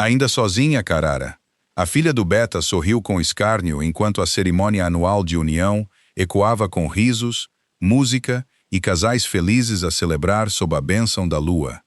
Ainda sozinha, Carara. A filha do Beta sorriu com escárnio enquanto a cerimônia anual de união ecoava com risos, música e casais felizes a celebrar sob a bênção da lua.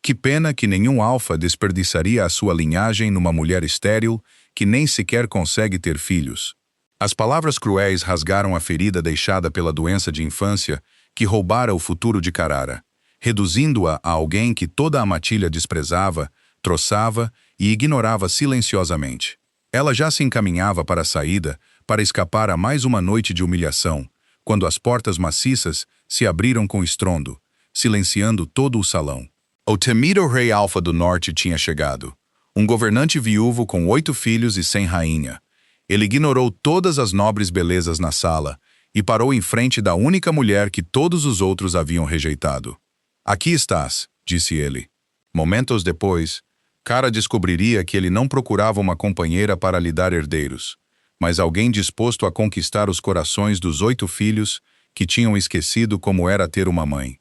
Que pena que nenhum alfa desperdiçaria a sua linhagem numa mulher estéril que nem sequer consegue ter filhos. As palavras cruéis rasgaram a ferida deixada pela doença de infância que roubara o futuro de Carara, reduzindo-a a alguém que toda a matilha desprezava, troçava e ignorava silenciosamente. Ela já se encaminhava para a saída, para escapar a mais uma noite de humilhação, quando as portas maciças se abriram com estrondo, silenciando todo o salão. O temido rei Alfa do Norte tinha chegado, um governante viúvo com 8 filhos e sem rainha. Ele ignorou todas as nobres belezas na sala e parou em frente da única mulher que todos os outros haviam rejeitado. Aqui estás, disse ele. Momentos depois, Cara descobriria que ele não procurava uma companheira para lhe dar herdeiros, mas alguém disposto a conquistar os corações dos 8 filhos que tinham esquecido como era ter uma mãe.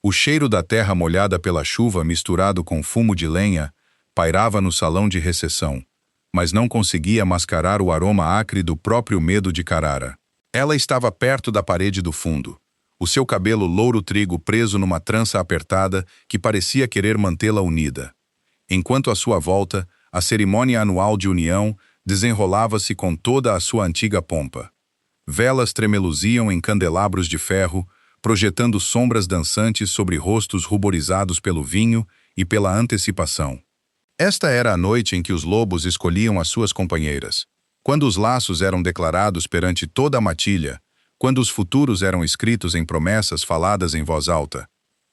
O cheiro da terra molhada pela chuva misturado com fumo de lenha pairava no salão de recepção, mas não conseguia mascarar o aroma acre do próprio medo de Carara. Ela estava perto da parede do fundo, o seu cabelo louro-trigo preso numa trança apertada que parecia querer mantê-la unida. Enquanto à sua volta, a cerimônia anual de união desenrolava-se com toda a sua antiga pompa. Velas tremeluziam em candelabros de ferro, projetando sombras dançantes sobre rostos ruborizados pelo vinho e pela antecipação. Esta era a noite em que os lobos escolhiam as suas companheiras, quando os laços eram declarados perante toda a matilha, quando os futuros eram escritos em promessas faladas em voz alta.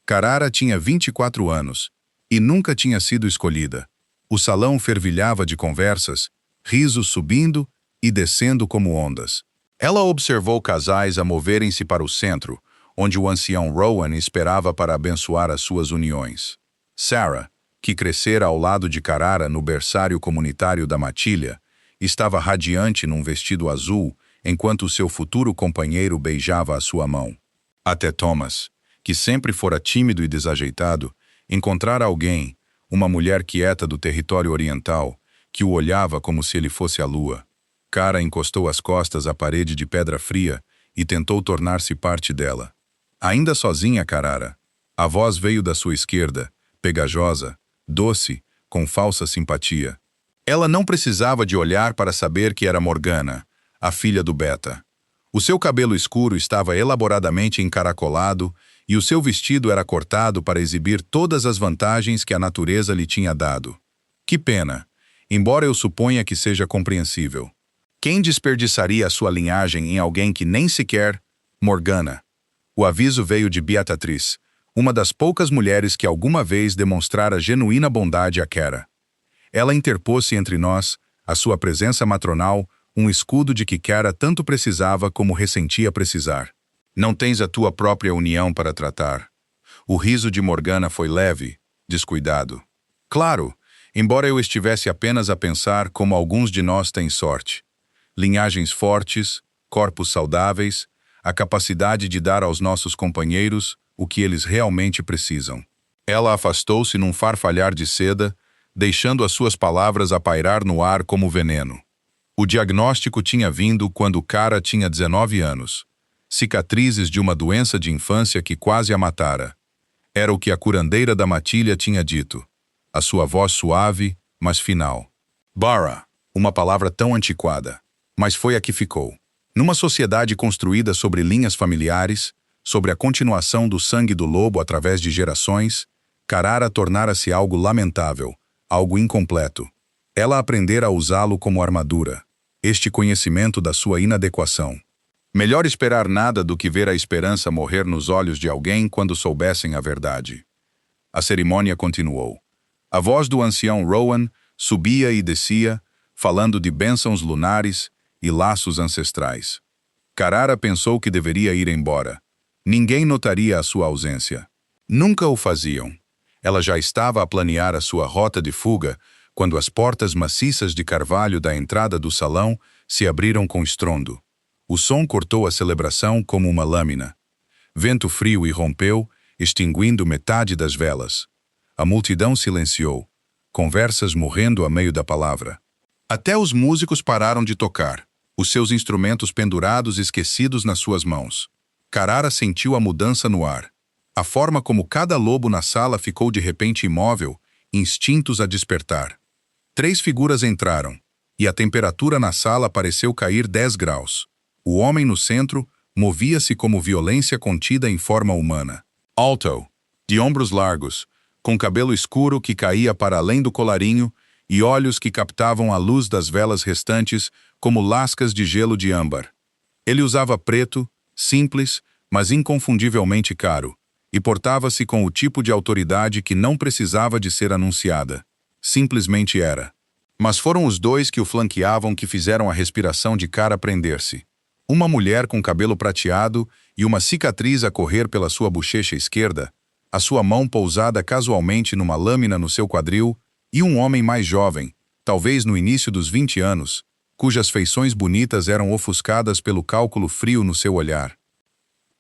Carara tinha 24 anos e nunca tinha sido escolhida. O salão fervilhava de conversas, risos subindo e descendo como ondas. Ela observou casais a moverem-se para o centro, onde o ancião Rowan esperava para abençoar as suas uniões. Sarah, que crescera ao lado de Carara no berçário comunitário da matilha, estava radiante num vestido azul, enquanto seu futuro companheiro beijava a sua mão. Até Thomas, que sempre fora tímido e desajeitado, encontrara alguém, uma mulher quieta do território oriental, que o olhava como se ele fosse a lua. Cara encostou as costas à parede de pedra fria e tentou tornar-se parte dela. Ainda sozinha, Carara. A voz veio da sua esquerda, pegajosa, doce, com falsa simpatia. Ela não precisava de olhar para saber que era Morgana, a filha do Beta. O seu cabelo escuro estava elaboradamente encaracolado e o seu vestido era cortado para exibir todas as vantagens que a natureza lhe tinha dado. Que pena, embora eu suponha que seja compreensível. Quem desperdiçaria a sua linhagem em alguém que nem sequer... Morgana. O aviso veio de Beatriz, uma das poucas mulheres que alguma vez demonstrara genuína bondade a Cara. Ela interpôs-se entre nós, a sua presença matronal, um escudo de que Cara tanto precisava como ressentia precisar. Não tens a tua própria união para tratar. O riso de Morgana foi leve, descuidado. Claro, embora eu estivesse apenas a pensar como alguns de nós têm sorte. Linhagens fortes, corpos saudáveis, a capacidade de dar aos nossos companheiros o que eles realmente precisam. Ela afastou-se num farfalhar de seda, deixando as suas palavras a pairar no ar como veneno. O diagnóstico tinha vindo quando Cara tinha 19 anos. Cicatrizes de uma doença de infância que quase a matara. Era o que a curandeira da matilha tinha dito. A sua voz suave, mas final. Bara, uma palavra tão antiquada. Mas foi a que ficou. Numa sociedade construída sobre linhas familiares, sobre a continuação do sangue do lobo através de gerações, Carara tornara-se algo lamentável, algo incompleto. Ela aprendera a usá-lo como armadura, este conhecimento da sua inadequação. Melhor esperar nada do que ver a esperança morrer nos olhos de alguém quando soubessem a verdade. A cerimônia continuou. A voz do ancião Rowan subia e descia, falando de bênçãos lunares e laços ancestrais. Carara pensou que deveria ir embora. Ninguém notaria a sua ausência. Nunca o faziam. Ela já estava a planear a sua rota de fuga quando as portas maciças de carvalho da entrada do salão se abriram com estrondo. O som cortou a celebração como uma lâmina. Vento frio irrompeu, extinguindo metade das velas. A multidão silenciou. conversas morrendo a meio da palavra. Até os músicos pararam de tocar, os seus instrumentos pendurados e esquecidos nas suas mãos. Carrara sentiu a mudança no ar. A forma como cada lobo na sala ficou de repente imóvel, instintos a despertar. 3 figuras entraram, e a temperatura na sala pareceu cair 10 graus. O homem no centro movia-se como violência contida em forma humana. Alto, de ombros largos, com cabelo escuro que caía para além do colarinho e olhos que captavam a luz das velas restantes como lascas de gelo de âmbar. Ele usava preto, simples, mas inconfundivelmente caro, e portava-se com o tipo de autoridade que não precisava de ser anunciada. Simplesmente era. Mas foram os 2 que o flanqueavam que fizeram a respiração de Cara prender-se. Uma mulher com cabelo prateado e uma cicatriz a correr pela sua bochecha esquerda, a sua mão pousada casualmente numa lâmina no seu quadril, e um homem mais jovem, talvez no início dos 20 anos, cujas feições bonitas eram ofuscadas pelo cálculo frio no seu olhar.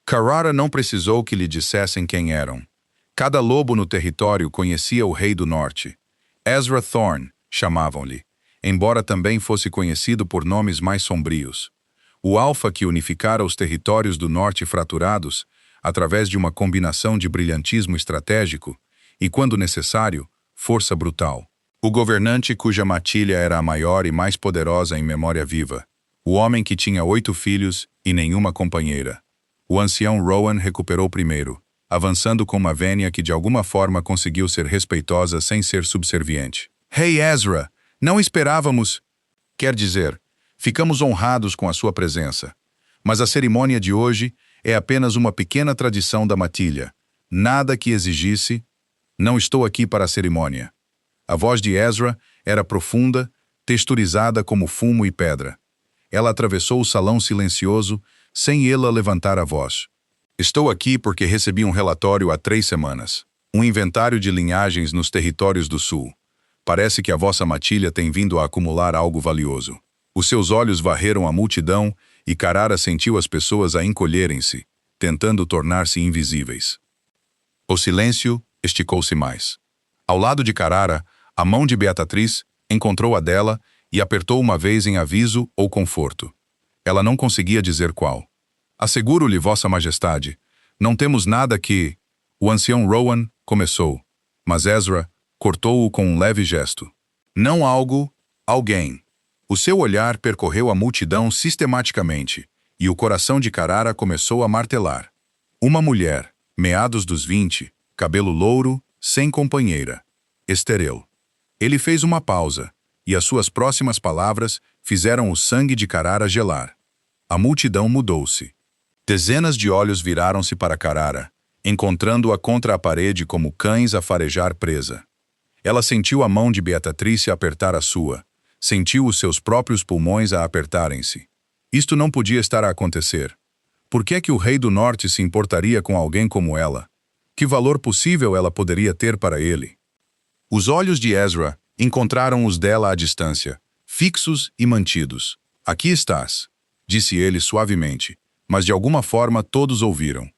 Carrara não precisou que lhe dissessem quem eram. Cada lobo no território conhecia o Rei do Norte. Ezra Thorne, chamavam-lhe, embora também fosse conhecido por nomes mais sombrios. O alfa que unificara os territórios do Norte fraturados, através de uma combinação de brilhantismo estratégico e, quando necessário, força brutal. O governante cuja matilha era a maior e mais poderosa em memória viva. O homem que tinha 8 filhos e nenhuma companheira. O ancião Rowan recuperou primeiro, avançando com uma vênia que de alguma forma conseguiu ser respeitosa sem ser subserviente. Rei Ezra, não esperávamos... Quer dizer, ficamos honrados com a sua presença. Mas a cerimônia de hoje é apenas uma pequena tradição da matilha. Nada que exigisse... Não estou aqui para a cerimônia. A voz de Ezra era profunda, texturizada como fumo e pedra. Ela atravessou o salão silencioso, sem ela levantar a voz. Estou aqui porque recebi um relatório há 3 semanas. Um inventário de linhagens nos territórios do sul. Parece que a vossa matilha tem vindo a acumular algo valioso. Os seus olhos varreram a multidão e Carrara sentiu as pessoas a encolherem-se, tentando tornar-se invisíveis. O silêncio esticou-se mais. Ao lado de Carrara, a mão de Beatriz encontrou a dela e apertou uma vez em aviso ou conforto. Ela não conseguia dizer qual. Asseguro-lhe, Vossa Majestade, não temos nada que... O ancião Rowan começou, mas Ezra cortou-o com um leve gesto. Não algo, alguém. O seu olhar percorreu a multidão sistematicamente, e o coração de Carrara começou a martelar. Uma mulher, meados dos 20, cabelo louro, sem companheira. Esteril. Ele fez uma pausa, e as suas próximas palavras fizeram o sangue de Carrara gelar. A multidão mudou-se. Dezenas de olhos viraram-se para Carrara, encontrando-a contra a parede como cães a farejar presa. Ela sentiu a mão de Beatriz apertar a sua, sentiu os seus próprios pulmões a apertarem-se. Isto não podia estar a acontecer. Por que é que o Rei do Norte se importaria com alguém como ela? Que valor possível ela poderia ter para ele? Os olhos de Ezra encontraram os dela à distância, fixos e mantidos. Aqui estás, disse ele suavemente, mas de alguma forma todos ouviram.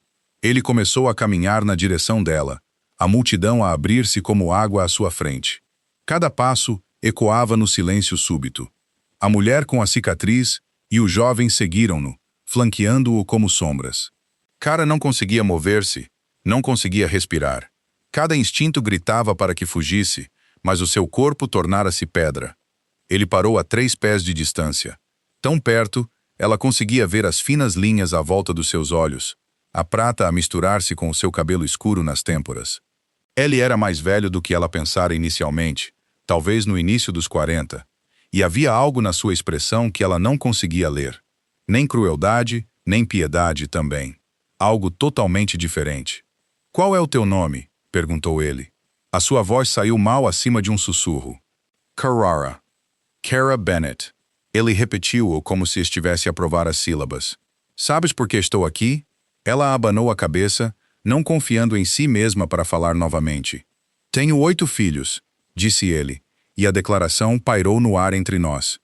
Ele começou a caminhar na direção dela, a multidão a abrir-se como água à sua frente. Cada passo ecoava no silêncio súbito. A mulher com a cicatriz e o jovem seguiram-no, flanqueando-o como sombras. Cara não conseguia mover-se, não conseguia respirar. Cada instinto gritava para que fugisse, mas o seu corpo tornara-se pedra. Ele parou a 3 pés de distância. Tão perto, ela conseguia ver as finas linhas à volta dos seus olhos, a prata a misturar-se com o seu cabelo escuro nas têmporas. Ele era mais velho do que ela pensara inicialmente, talvez no início dos 40, e havia algo na sua expressão que ela não conseguia ler. Nem crueldade, nem piedade também. Algo totalmente diferente. Qual é o teu nome? Perguntou ele. A sua voz saiu mal acima de um sussurro. Carrara. Cara Bennett. Ele repetiu-o como se estivesse a provar as sílabas. Sabes por que estou aqui? Ela abanou a cabeça, não confiando em si mesma para falar novamente. Tenho 8 filhos, disse ele, e a declaração pairou no ar entre nós.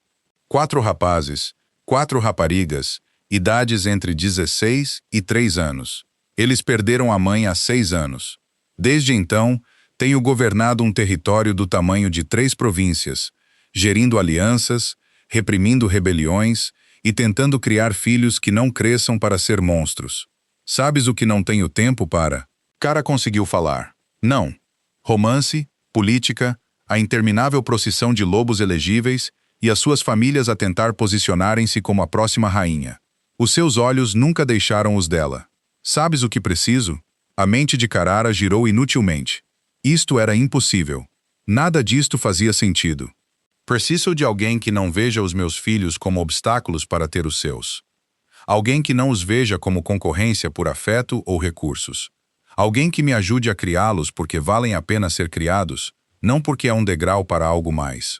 4 rapazes, 4 raparigas, idades entre 16 e 3 anos. Eles perderam a mãe há 6 anos. Desde então, Tenho governado um território do tamanho de 3 províncias, gerindo alianças, reprimindo rebeliões e tentando criar filhos que não cresçam para ser monstros. Sabes o que não tenho tempo para? Cara conseguiu falar. Não. Romance, política, a interminável procissão de lobos elegíveis e as suas famílias a tentar posicionarem-se como a próxima rainha. Os seus olhos nunca deixaram os dela. Sabes o que preciso? A mente de Carrara girou inutilmente. Isto era impossível. Nada disto fazia sentido. Preciso de alguém que não veja os meus filhos como obstáculos para ter os seus. Alguém que não os veja como concorrência por afeto ou recursos. Alguém que me ajude a criá-los porque valem a pena ser criados, não porque é um degrau para algo mais.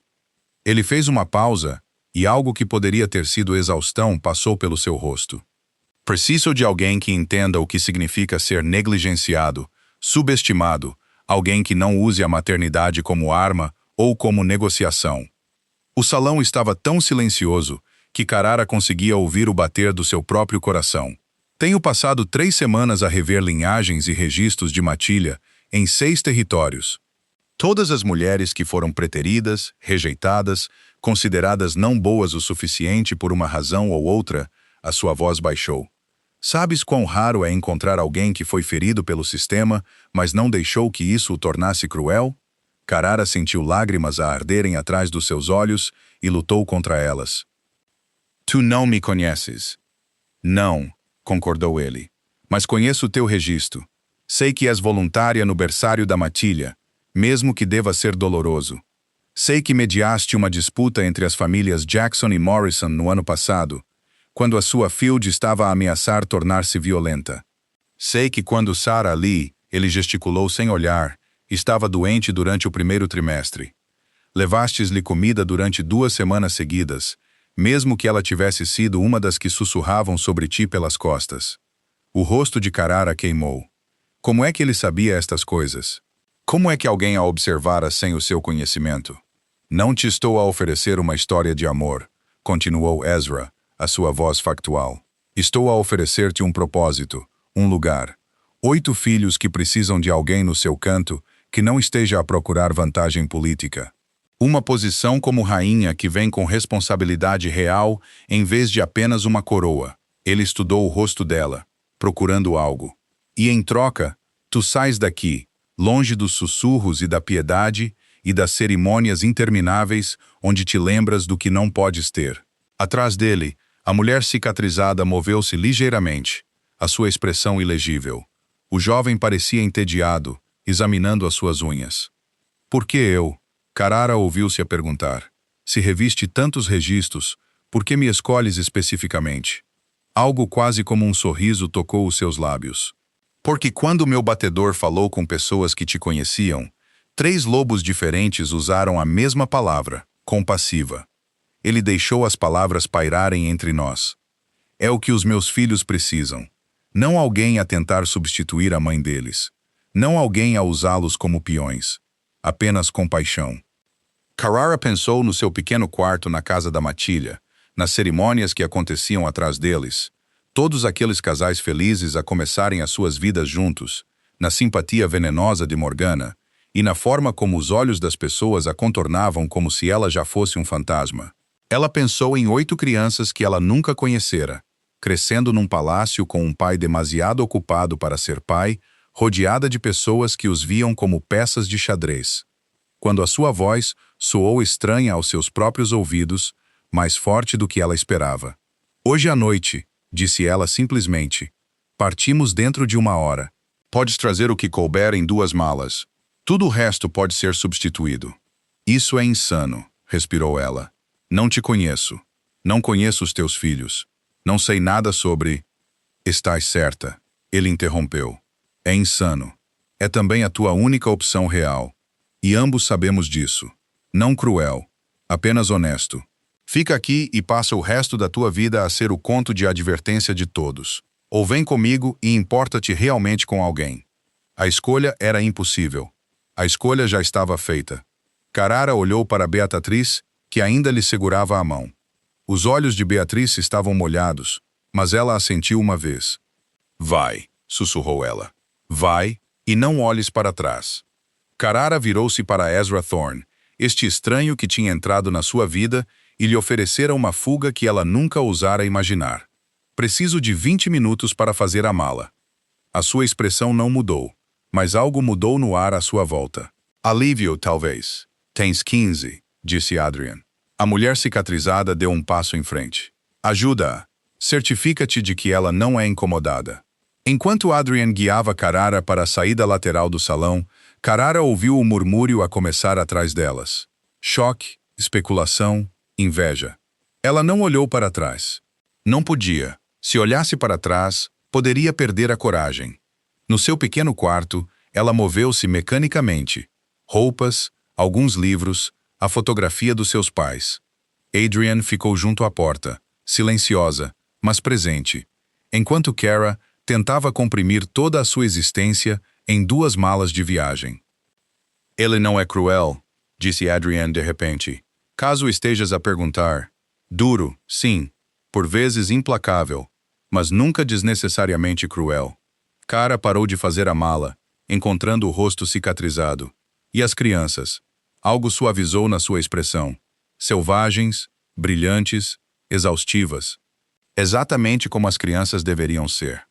Ele fez uma pausa, e algo que poderia ter sido exaustão passou pelo seu rosto. Preciso de alguém que entenda o que significa ser negligenciado, subestimado, alguém que não use a maternidade como arma ou como negociação. O salão estava tão silencioso que Carrara conseguia ouvir o bater do seu próprio coração. Tenho passado 3 semanas a rever linhagens e registros de matilha em 6 territórios. Todas as mulheres que foram preteridas, rejeitadas, consideradas não boas o suficiente por uma razão ou outra, a sua voz baixou. Sabes quão raro é encontrar alguém que foi ferido pelo sistema, mas não deixou que isso o tornasse cruel? Carrara sentiu lágrimas a arderem atrás dos seus olhos e lutou contra elas. Tu não me conheces. Não, concordou ele. Mas conheço o teu registro. Sei que és voluntária no berçário da matilha, mesmo que deva ser doloroso. Sei que mediaste uma disputa entre as famílias Jackson e Morrison no ano passado, quando a sua Field estava a ameaçar tornar-se violenta. Sei que quando Sarah Lee, ele gesticulou sem olhar, estava doente durante o 1º trimestre. Levastes-lhe comida durante 2 semanas seguidas, mesmo que ela tivesse sido uma das que sussurravam sobre ti pelas costas. O rosto de Carrara queimou. Como é que ele sabia estas coisas? Como é que alguém a observara sem o seu conhecimento? Não te estou a oferecer uma história de amor, continuou Ezra, a sua voz factual. Estou a oferecer-te um propósito, um lugar. 8 filhos que precisam de alguém no seu canto que não esteja a procurar vantagem política. Uma posição como rainha que vem com responsabilidade real em vez de apenas uma coroa. Ele estudou o rosto dela, procurando algo. E em troca, tu sais daqui, longe dos sussurros e da piedade e das cerimônias intermináveis onde te lembras do que não podes ter. Atrás dele, a mulher cicatrizada moveu-se ligeiramente, a sua expressão ilegível. O jovem parecia entediado, examinando as suas unhas. Por que eu? Carrara ouviu-se a perguntar. Se reviste tantos registros, por que me escolhes especificamente? Algo quase como um sorriso tocou os seus lábios. Porque quando meu batedor falou com pessoas que te conheciam, 3 lobos diferentes usaram a mesma palavra, compassiva. Ele deixou as palavras pairarem entre nós. É o que os meus filhos precisam. Não alguém a tentar substituir a mãe deles. Não alguém a usá-los como peões. Apenas compaixão. Carrara pensou no seu pequeno quarto na casa da matilha, nas cerimônias que aconteciam atrás deles, todos aqueles casais felizes a começarem as suas vidas juntos, na simpatia venenosa de Morgana, e na forma como os olhos das pessoas a contornavam como se ela já fosse um fantasma. Ela pensou em 8 crianças que ela nunca conhecera, crescendo num palácio com um pai demasiado ocupado para ser pai, rodeada de pessoas que os viam como peças de xadrez. Quando a sua voz soou estranha aos seus próprios ouvidos, mais forte do que ela esperava. Hoje à noite, disse ela simplesmente, partimos dentro de 1 hora. Podes trazer o que couber em 2 malas. Tudo o resto pode ser substituído. Isso é insano, respirou ela. Não te conheço. Não conheço os teus filhos. Não sei nada sobre... Estás certa. Ele interrompeu. É insano. É também a tua única opção real. E ambos sabemos disso. Não cruel. Apenas honesto. Fica aqui e passa o resto da tua vida a ser o conto de advertência de todos. Ou vem comigo e importa-te realmente com alguém. A escolha era impossível. A escolha já estava feita. Carrara olhou para Beatriz, que ainda lhe segurava a mão. Os olhos de Beatriz estavam molhados, mas ela assentiu uma vez. Vai, sussurrou ela. Vai, e não olhes para trás. Carrara virou-se para Ezra Thorne, este estranho que tinha entrado na sua vida e lhe oferecera uma fuga que ela nunca ousara imaginar. Preciso de 20 minutos para fazer a mala. A sua expressão não mudou, mas algo mudou no ar à sua volta. Alívio, talvez. Tens 15, disse Adrian. A mulher cicatrizada deu um passo em frente. Ajuda-a. Certifica-te de que ela não é incomodada. Enquanto Adrian guiava Carrara para a saída lateral do salão, Carrara ouviu o murmúrio a começar atrás delas. Choque, especulação, inveja. Ela não olhou para trás. Não podia. Se olhasse para trás, poderia perder a coragem. No seu pequeno quarto, ela moveu-se mecanicamente. Roupas, alguns livros, a fotografia dos seus pais. Adrian ficou junto à porta, silenciosa, mas presente, enquanto Kara tentava comprimir toda a sua existência em 2 malas de viagem. Ele não é cruel, disse Adrian de repente. Caso estejas a perguntar. Duro, sim, por vezes implacável, mas nunca desnecessariamente cruel. Kara parou de fazer a mala, encontrando o rosto cicatrizado. E as crianças? Algo suavizou na sua expressão. Selvagens, brilhantes, exaustivas. Exatamente como as crianças deveriam ser.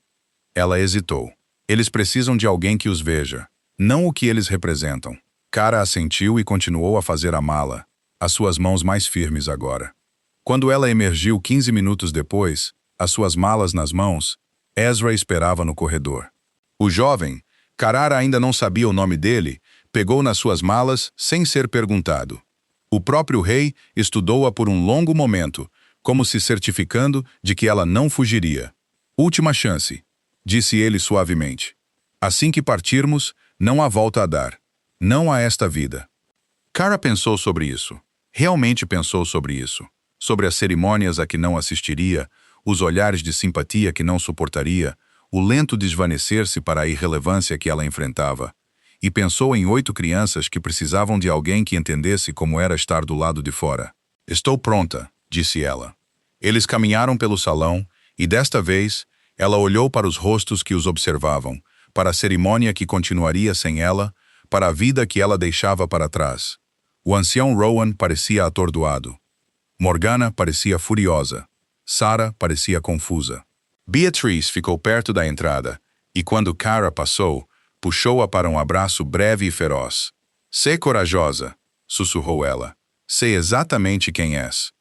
Ela hesitou. Eles precisam de alguém que os veja, não o que eles representam. Kara assentiu e continuou a fazer a mala, as suas mãos mais firmes agora. Quando ela emergiu 15 minutos depois, as suas malas nas mãos, Ezra esperava no corredor. O jovem, Carrara ainda não sabia o nome dele, pegou nas suas malas sem ser perguntado. O próprio rei estudou-a por um longo momento, como se certificando de que ela não fugiria. Última chance, disse ele suavemente. Assim que partirmos, não há volta a dar. Não há esta vida. Kara pensou sobre isso. Realmente pensou sobre isso. Sobre as cerimônias a que não assistiria, os olhares de simpatia que não suportaria, o lento desvanecer-se para a irrelevância que ela enfrentava. E pensou em 8 crianças que precisavam de alguém que entendesse como era estar do lado de fora. Estou pronta, disse ela. Eles caminharam pelo salão, e desta vez, ela olhou para os rostos que os observavam, para a cerimônia que continuaria sem ela, para a vida que ela deixava para trás. O ancião Rowan parecia atordoado. Morgana parecia furiosa. Sarah parecia confusa. Beatrice ficou perto da entrada, e quando Kara passou, puxou-a para um abraço breve e feroz. Sê corajosa, sussurrou ela. Sei exatamente quem és.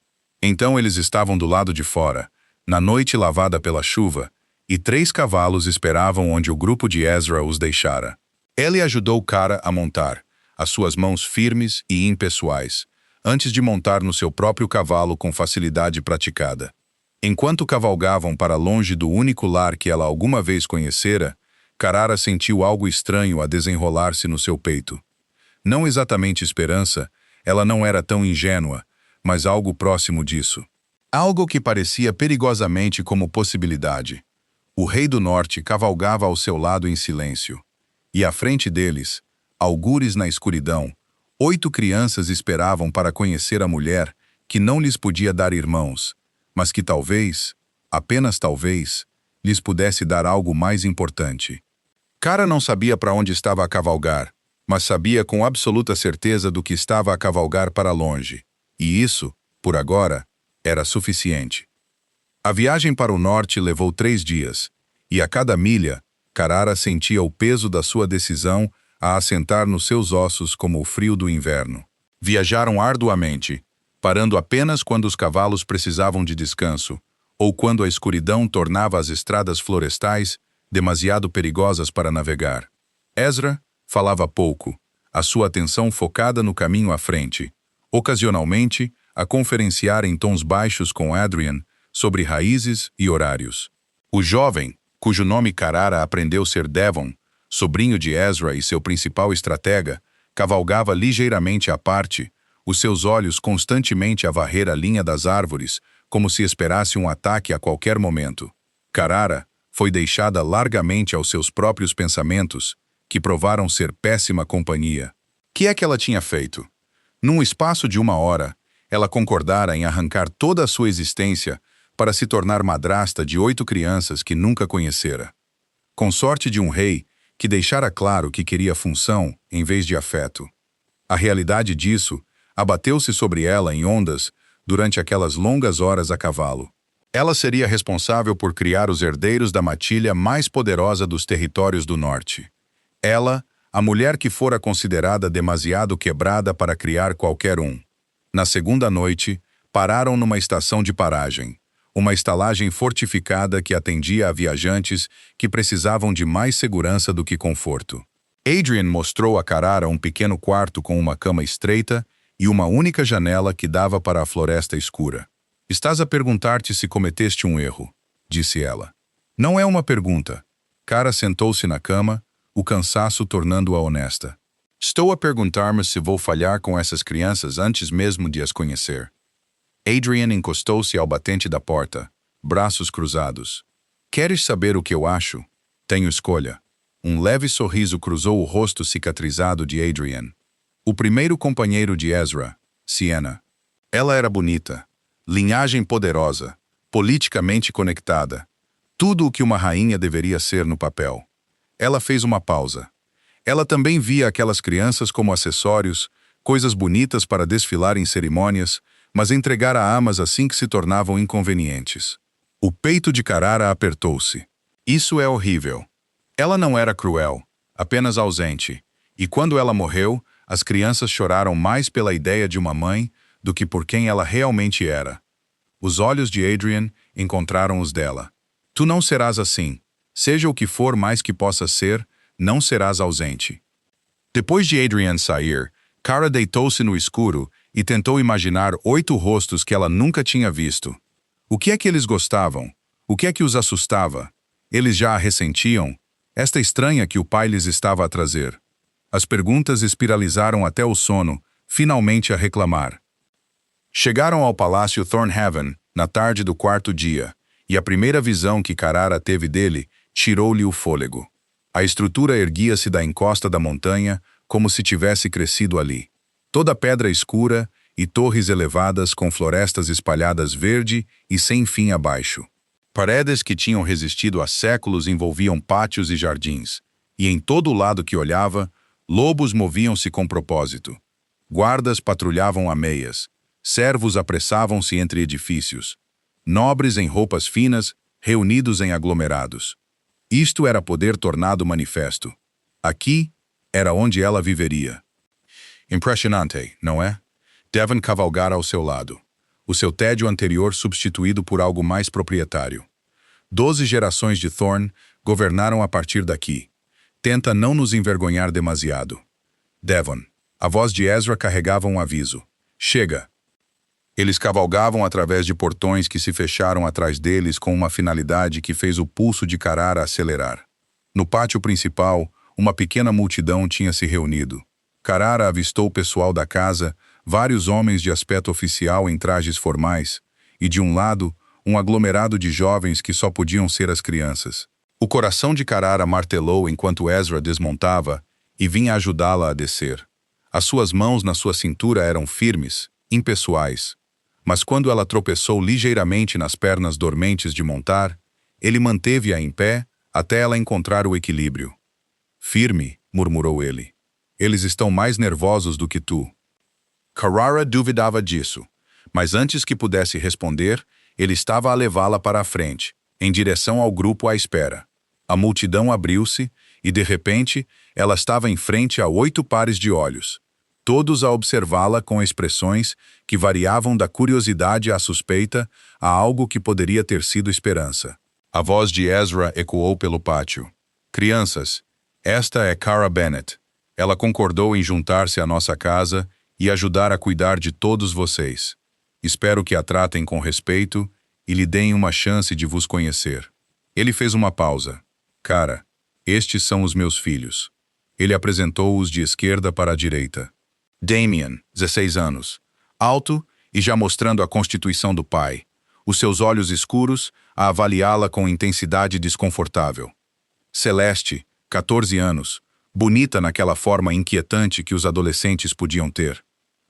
Então eles estavam do lado de fora, na noite lavada pela chuva, e 3 cavalos esperavam onde o grupo de Ezra os deixara. Ele ajudou Kara a montar, as suas mãos firmes e impessoais, antes de montar no seu próprio cavalo com facilidade praticada. Enquanto cavalgavam para longe do único lar que ela alguma vez conhecera, Carrara sentiu algo estranho a desenrolar-se no seu peito. Não exatamente esperança, ela não era tão ingênua, mas algo próximo disso. Algo que parecia perigosamente como possibilidade. O rei do norte cavalgava ao seu lado em silêncio. E à frente deles, algures na escuridão, 8 crianças esperavam para conhecer a mulher que não lhes podia dar irmãos, mas que talvez, apenas talvez, lhes pudesse dar algo mais importante. Kara não sabia para onde estava a cavalgar, mas sabia com absoluta certeza do que estava a cavalgar para longe. E isso, por agora, era suficiente. A viagem para o norte levou 3 dias, e a cada milha, Carrara sentia o peso da sua decisão a assentar nos seus ossos como o frio do inverno. Viajaram arduamente, parando apenas quando os cavalos precisavam de descanso, ou quando a escuridão tornava as estradas florestais demasiado perigosas para navegar. Ezra falava pouco, a sua atenção focada no caminho à frente, ocasionalmente a conferenciar em tons baixos com Adrian sobre raízes e horários. O jovem, cujo nome Carrara aprendeu ser Devon, sobrinho de Ezra e seu principal estratega, cavalgava ligeiramente à parte, os seus olhos constantemente a varrer a linha das árvores, como se esperasse um ataque a qualquer momento. Carrara foi deixada largamente aos seus próprios pensamentos, que provaram ser péssima companhia. Que é que ela tinha feito? Num espaço de 1 hora, ela concordara em arrancar toda a sua existência para se tornar madrasta de 8 crianças que nunca conhecera. Consorte de um rei que deixara claro que queria função em vez de afeto. A realidade disso abateu-se sobre ela em ondas durante aquelas longas horas a cavalo. Ela seria responsável por criar os herdeiros da matilha mais poderosa dos territórios do norte. Ela, a mulher que fora considerada demasiado quebrada para criar qualquer um. Na segunda noite, pararam numa estação de paragem, uma estalagem fortificada que atendia a viajantes que precisavam de mais segurança do que conforto. Adrian mostrou a Carrara um pequeno quarto com uma cama estreita e uma única janela que dava para a floresta escura. Estás a perguntar-te se cometeste um erro, disse ela. Não é uma pergunta. Cara sentou-se na cama, o cansaço tornando-a honesta. Estou a perguntar-me se vou falhar com essas crianças antes mesmo de as conhecer. Adrian encostou-se ao batente da porta, braços cruzados. Queres saber o que eu acho? Tenho escolha. Um leve sorriso cruzou o rosto cicatrizado de Adrian. O primeiro companheiro de Ezra, Sienna. Ela era bonita, linhagem poderosa, politicamente conectada. Tudo o que uma rainha deveria ser no papel. Ela fez uma pausa. Ela também via aquelas crianças como acessórios, coisas bonitas para desfilar em cerimônias, mas entregar a amas assim que se tornavam inconvenientes. O peito de Carrara apertou-se. Isso é horrível. Ela não era cruel, apenas ausente, e quando ela morreu, as crianças choraram mais pela ideia de uma mãe do que por quem ela realmente era. Os olhos de Adrian encontraram os dela. Tu não serás assim. Seja o que for mais que possa ser, não serás ausente. Depois de Adrian sair, Cara deitou-se no escuro e tentou imaginar 8 rostos que ela nunca tinha visto. O que é que eles gostavam? O que é que os assustava? Eles já a ressentiam? Esta estranha que o pai lhes estava a trazer. As perguntas espiralizaram até o sono, finalmente a reclamar. Chegaram ao palácio Thornhaven na tarde do 4º dia, e a primeira visão que Carrara teve dele tirou-lhe o fôlego. A estrutura erguia-se da encosta da montanha como se tivesse crescido ali. Toda pedra escura e torres elevadas com florestas espalhadas verde e sem fim abaixo. Paredes que tinham resistido há séculos envolviam pátios e jardins, e em todo o lado que olhava, lobos moviam-se com propósito. Guardas patrulhavam a meias, servos apressavam-se entre edifícios, nobres em roupas finas, reunidos em aglomerados. Isto era poder tornado manifesto. Aqui era onde ela viveria. Impressionante, não é? Devon cavalgara ao seu lado. O seu tédio anterior substituído por algo mais proprietário. 12 gerações de Thorn governaram a partir daqui. Tenta não nos envergonhar demasiado. Devon. A voz de Ezra carregava um aviso. Chega. Eles cavalgavam através de portões que se fecharam atrás deles com uma finalidade que fez o pulso de Carrara acelerar. No pátio principal, uma pequena multidão tinha se reunido. Carrara avistou o pessoal da casa, vários homens de aspecto oficial em trajes formais, e de um lado, um aglomerado de jovens que só podiam ser as crianças. O coração de Carrara martelou enquanto Ezra desmontava e vinha ajudá-la a descer. As suas mãos na sua cintura eram firmes, impessoais. Mas quando ela tropeçou ligeiramente nas pernas dormentes de montar, ele manteve-a em pé até ela encontrar o equilíbrio. Firme, murmurou ele. Eles estão mais nervosos do que tu. Carrara duvidava disso, mas antes que pudesse responder, ele estava a levá-la para a frente, em direção ao grupo à espera. A multidão abriu-se e, de repente, ela estava em frente a 8 pares de olhos, todos a observá-la com expressões que variavam da curiosidade à suspeita a algo que poderia ter sido esperança. A voz de Ezra ecoou pelo pátio. Crianças, esta é Cara Bennett. Ela concordou em juntar-se à nossa casa e ajudar a cuidar de todos vocês. Espero que a tratem com respeito e lhe deem uma chance de vos conhecer. Ele fez uma pausa. Cara, estes são os meus filhos. Ele apresentou-os de esquerda para a direita. Damien, 16 anos. Alto e já mostrando a constituição do pai. Os seus olhos escuros a avaliá-la com intensidade desconfortável. Celeste, 14 anos. Bonita naquela forma inquietante que os adolescentes podiam ter.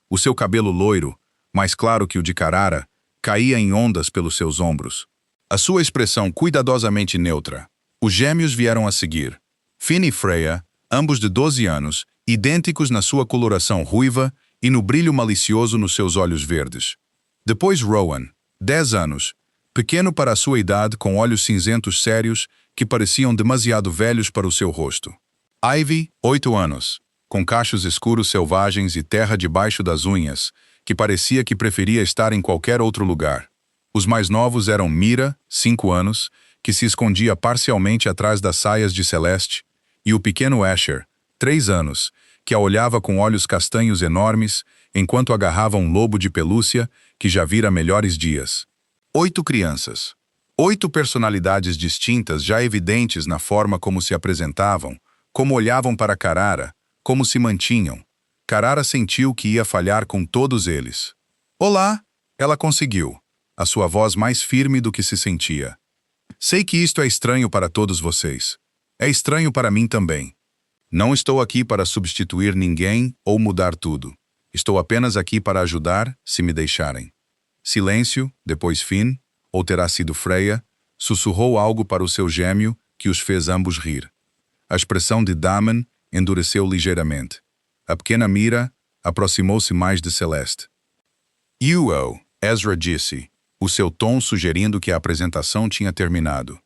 O seu cabelo loiro, mais claro que o de Carrara, caía em ondas pelos seus ombros. A sua expressão cuidadosamente neutra. Os gêmeos vieram a seguir. Finn e Freya, ambos de 12 anos, idênticos na sua coloração ruiva e no brilho malicioso nos seus olhos verdes. Depois Rowan, 10 anos, pequeno para a sua idade com olhos cinzentos sérios que pareciam demasiado velhos para o seu rosto. Ivy, 8 anos, com cachos escuros selvagens e terra debaixo das unhas, que parecia que preferia estar em qualquer outro lugar. Os mais novos eram Mira, 5 anos, que se escondia parcialmente atrás das saias de Celeste, e o pequeno Asher, 3 anos, que a olhava com olhos castanhos enormes, enquanto agarrava um lobo de pelúcia que já vira melhores dias. 8 crianças. 8 personalidades distintas já evidentes na forma como se apresentavam, como olhavam para Carrara, como se mantinham. Carrara sentiu que ia falhar com todos eles. Olá! Ela conseguiu, a sua voz mais firme do que se sentia. Sei que isto é estranho para todos vocês. É estranho para mim também. Não estou aqui para substituir ninguém ou mudar tudo. Estou apenas aqui para ajudar, se me deixarem. Silêncio, depois Finn, ou terá sido Freya, sussurrou algo para o seu gêmeo que os fez ambos rir. A expressão de Daman endureceu ligeiramente. A pequena Mira aproximou-se mais de Celeste. "You-o", Ezra disse, o seu tom sugerindo que a apresentação tinha terminado.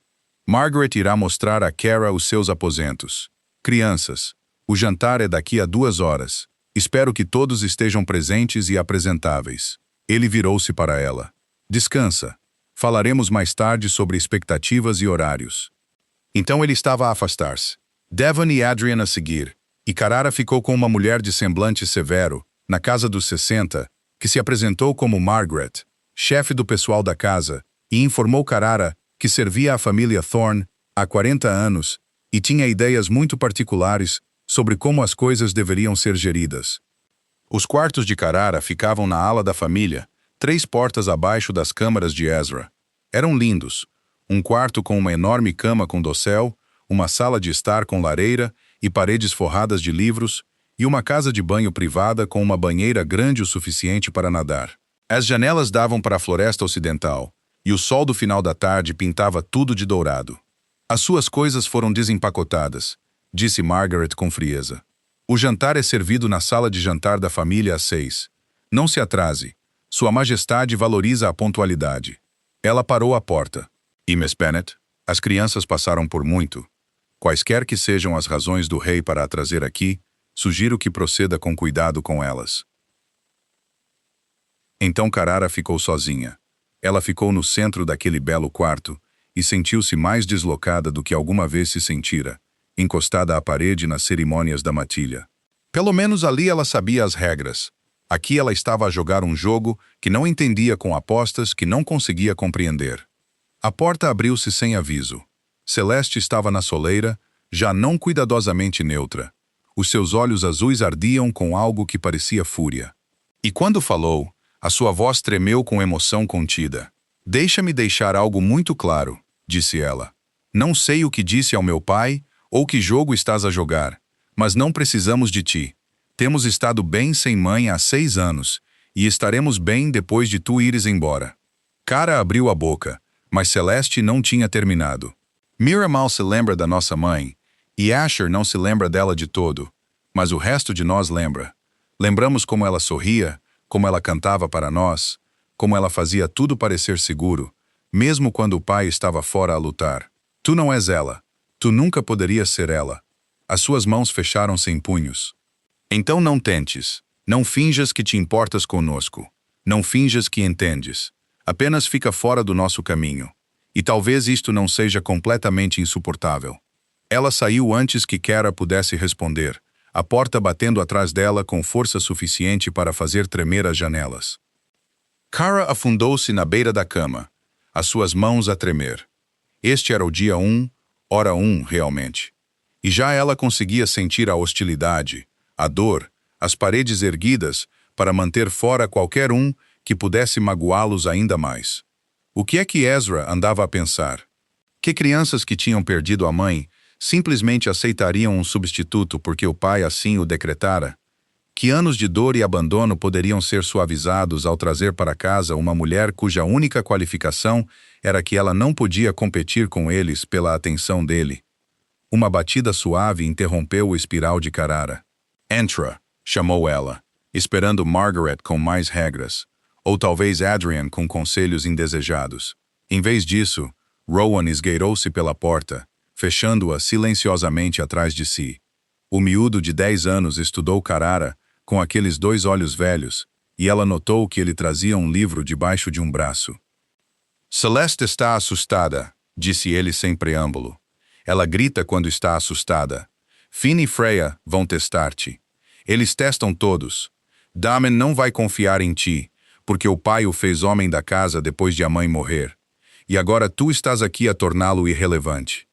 Margaret irá mostrar a Cara os seus aposentos. Crianças, o jantar é daqui a 2 horas. Espero que todos estejam presentes e apresentáveis. Ele virou-se para ela. Descansa. Falaremos mais tarde sobre expectativas e horários. Então ele estava a afastar-se. Devon e Adrian a seguir, e Carrara ficou com uma mulher de semblante severo, na casa dos 60, que se apresentou como Margaret, chefe do pessoal da casa, e informou Carrara que servia à família Thorne há 40 anos e tinha ideias muito particulares sobre como as coisas deveriam ser geridas. Os quartos de Carrara ficavam na ala da família, 3 portas abaixo das câmaras de Ezra. Eram lindos. Um quarto com uma enorme cama com dossel, uma sala de estar com lareira e paredes forradas de livros, e uma casa de banho privada com uma banheira grande o suficiente para nadar. As janelas davam para a floresta ocidental, e o sol do final da tarde pintava tudo de dourado. As suas coisas foram desempacotadas, disse Margaret com frieza. O jantar é servido na sala de jantar da família às 6. Não se atrase. Sua Majestade valoriza a pontualidade. Ela parou à porta. E Miss Bennet? As crianças passaram por muito. Quaisquer que sejam as razões do rei para a trazer aqui, sugiro que proceda com cuidado com elas. Então Carrara ficou sozinha. Ela ficou no centro daquele belo quarto e sentiu-se mais deslocada do que alguma vez se sentira, encostada à parede nas cerimônias da matilha. Pelo menos ali ela sabia as regras. Aqui ela estava a jogar um jogo que não entendia com apostas que não conseguia compreender. A porta abriu-se sem aviso. Celeste estava na soleira, já não cuidadosamente neutra. Os seus olhos azuis ardiam com algo que parecia fúria. E quando falou, a sua voz tremeu com emoção contida. "Deixa-me deixar algo muito claro", disse ela. "Não sei o que disse ao meu pai ou que jogo estás a jogar, mas não precisamos de ti. Temos estado bem sem mãe há 6 anos, e estaremos bem depois de tu ires embora." Cara abriu a boca, mas Celeste não tinha terminado. "Mira mal se lembra da nossa mãe, e Asher não se lembra dela de todo, mas o resto de nós lembra. Lembramos como ela sorria, como ela cantava para nós, como ela fazia tudo parecer seguro, mesmo quando o pai estava fora a lutar. Tu não és ela. Tu nunca poderias ser ela." As suas mãos fecharam-se em punhos. "Então não tentes. Não finjas que te importas conosco. Não finjas que entendes. Apenas fica fora do nosso caminho. E talvez isto não seja completamente insuportável." Ela saiu antes que Cara pudesse responder, a porta batendo atrás dela com força suficiente para fazer tremer as janelas. Cara afundou-se na beira da cama, as suas mãos a tremer. Este era o dia 1, hora 1 realmente. E já ela conseguia sentir a hostilidade, a dor, as paredes erguidas para manter fora qualquer um que pudesse magoá-los ainda mais. O que é que Ezra andava a pensar? Que crianças que tinham perdido a mãe simplesmente aceitariam um substituto porque o pai assim o decretara? Que anos de dor e abandono poderiam ser suavizados ao trazer para casa uma mulher cuja única qualificação era que ela não podia competir com eles pela atenção dele? Uma batida suave interrompeu o espiral de Carrara. Entra, chamou ela, esperando Margaret com mais regras, ou talvez Adrian com conselhos indesejados. Em vez disso, Rowan esgueirou-se pela porta, fechando-a silenciosamente atrás de si. O miúdo de 10 anos estudou Carrara com aqueles 2 olhos velhos, e ela notou que ele trazia um livro debaixo de um braço. Celeste está assustada, disse ele sem preâmbulo. Ela grita quando está assustada. Finn e Freya vão testar-te. Eles testam todos. Damen não vai confiar em ti, porque o pai o fez homem da casa depois de a mãe morrer. E agora tu estás aqui a torná-lo irrelevante.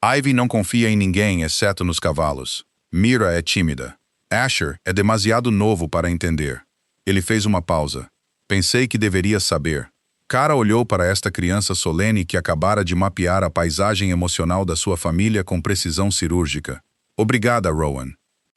Ivy não confia em ninguém, exceto nos cavalos. Mira é tímida. Asher é demasiado novo para entender. Ele fez uma pausa. Pensei que deveria saber. Cara olhou para esta criança solene que acabara de mapear a paisagem emocional da sua família com precisão cirúrgica. Obrigada, Rowan.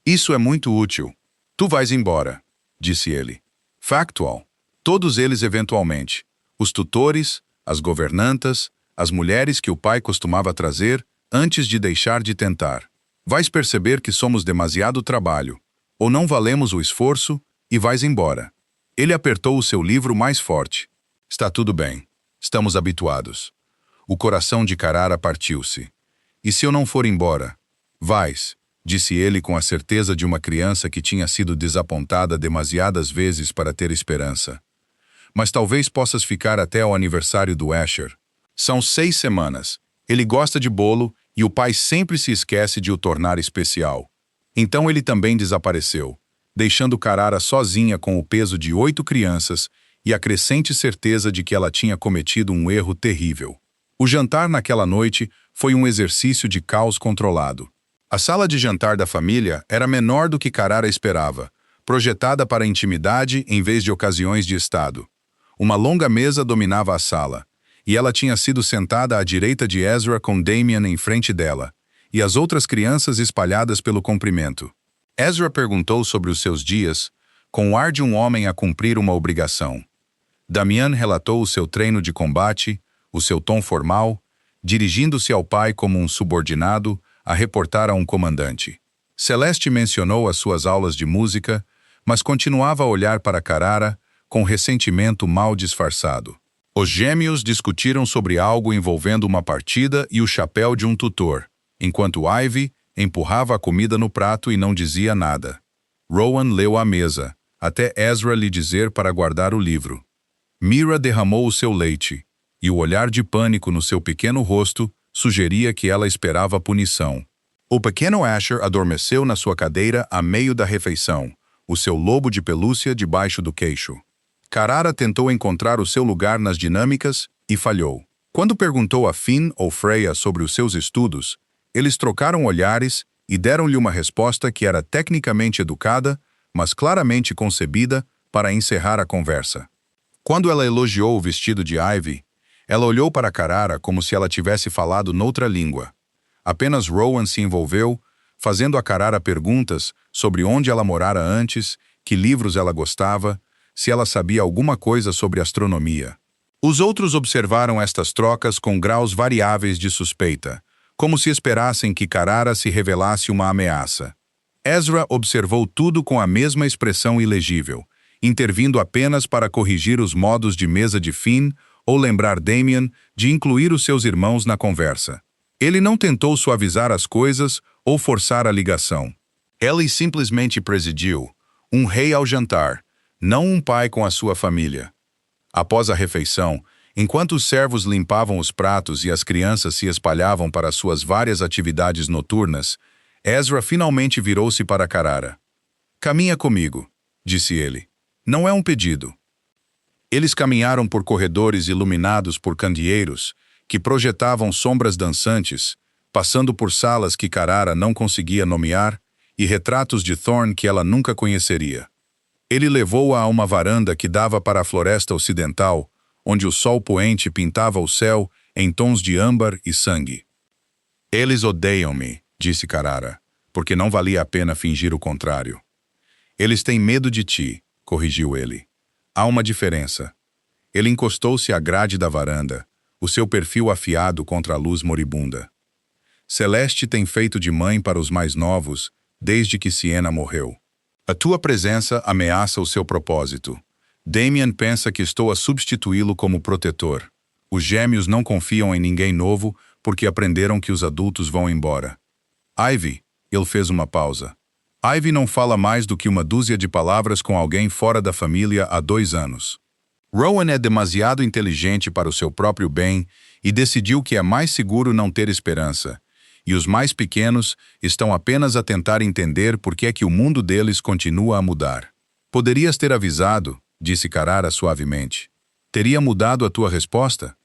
Isso é muito útil. Tu vais embora, disse ele. Factual. Todos eles eventualmente. Os tutores, as governantas, as mulheres que o pai costumava trazer antes de deixar de tentar. Vais perceber que somos demasiado trabalho, ou não valemos o esforço, e vais embora. Ele apertou o seu livro mais forte. Está tudo bem. Estamos habituados. O coração de Carrara partiu-se. E se eu não for embora? Vais, disse ele com a certeza de uma criança que tinha sido desapontada demasiadas vezes para ter esperança. Mas talvez possas ficar até ao aniversário do Asher. São 6 semanas. Ele gosta de bolo e o pai sempre se esquece de o tornar especial. Então ele também desapareceu, deixando Carrara sozinha com o peso de 8 crianças e a crescente certeza de que ela tinha cometido um erro terrível. O jantar naquela noite foi um exercício de caos controlado. A sala de jantar da família era menor do que Carrara esperava, projetada para intimidade em vez de ocasiões de estado. Uma longa mesa dominava a sala, e ela tinha sido sentada à direita de Ezra com Damien em frente dela, e as outras crianças espalhadas pelo comprimento. Ezra perguntou sobre os seus dias, com o ar de um homem a cumprir uma obrigação. Damian relatou o seu treino de combate, o seu tom formal, dirigindo-se ao pai como um subordinado a reportar a um comandante. Celeste mencionou as suas aulas de música, mas continuava a olhar para Carrara com ressentimento mal disfarçado. Os gêmeos discutiram sobre algo envolvendo uma partida e o chapéu de um tutor, enquanto Ivy empurrava a comida no prato e não dizia nada. Rowan leu à mesa, até Ezra lhe dizer para guardar o livro. Mira derramou o seu leite, e o olhar de pânico no seu pequeno rosto sugeria que ela esperava punição. O pequeno Asher adormeceu na sua cadeira a meio da refeição, o seu lobo de pelúcia debaixo do queixo. Carrara tentou encontrar o seu lugar nas dinâmicas e falhou. Quando perguntou a Finn ou Freya sobre os seus estudos, eles trocaram olhares e deram-lhe uma resposta que era tecnicamente educada, mas claramente concebida para encerrar a conversa. Quando ela elogiou o vestido de Ivy, ela olhou para Carrara como se ela tivesse falado noutra língua. Apenas Rowan se envolveu, fazendo a Carrara perguntas sobre onde ela morara antes, que livros ela gostava, se ela sabia alguma coisa sobre astronomia. Os outros observaram estas trocas com graus variáveis de suspeita, como se esperassem que Carrara se revelasse uma ameaça. Ezra observou tudo com a mesma expressão ilegível, intervindo apenas para corrigir os modos de mesa de Finn ou lembrar Damien de incluir os seus irmãos na conversa. Ele não tentou suavizar as coisas ou forçar a ligação. Ellie simplesmente presidiu, um rei ao jantar, não um pai com a sua família. Após a refeição, enquanto os servos limpavam os pratos e as crianças se espalhavam para suas várias atividades noturnas, Ezra finalmente virou-se para Carrara. "Caminha comigo", disse ele. "Não é um pedido." Eles caminharam por corredores iluminados por candeeiros, que projetavam sombras dançantes, passando por salas que Carrara não conseguia nomear e retratos de Thorn que ela nunca conheceria. Ele levou-a a uma varanda que dava para a floresta ocidental, onde o sol poente pintava o céu em tons de âmbar e sangue. "Eles odeiam-me", disse Carrara, porque não valia a pena fingir o contrário. "Eles têm medo de ti", corrigiu ele. "Há uma diferença." Ele encostou-se à grade da varanda, o seu perfil afiado contra a luz moribunda. Celeste tem feito de mãe para os mais novos, desde que Sienna morreu. A tua presença ameaça o seu propósito. Damien pensa que estou a substituí-lo como protetor. Os gêmeos não confiam em ninguém novo porque aprenderam que os adultos vão embora. Ivy, ele fez uma pausa. Ivy não fala mais do que uma dúzia de palavras com alguém fora da família há 2 anos. Rowan é demasiado inteligente para o seu próprio bem e decidiu que é mais seguro não ter esperança. E os mais pequenos estão apenas a tentar entender por que é que o mundo deles continua a mudar. Poderias ter avisado, disse Carrara suavemente. Teria mudado a tua resposta?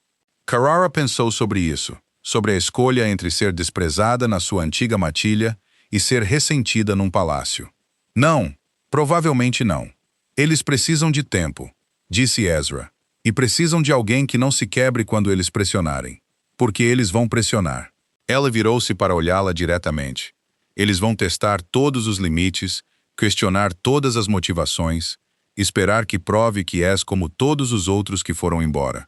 Carrara pensou sobre isso, sobre a escolha entre ser desprezada na sua antiga matilha e ser ressentida num palácio. Não, provavelmente não. Eles precisam de tempo, disse Ezra, e precisam de alguém que não se quebre quando eles pressionarem, porque eles vão pressionar. Ela virou-se para olhá-la diretamente. Eles vão testar todos os limites, questionar todas as motivações, esperar que prove que és como todos os outros que foram embora.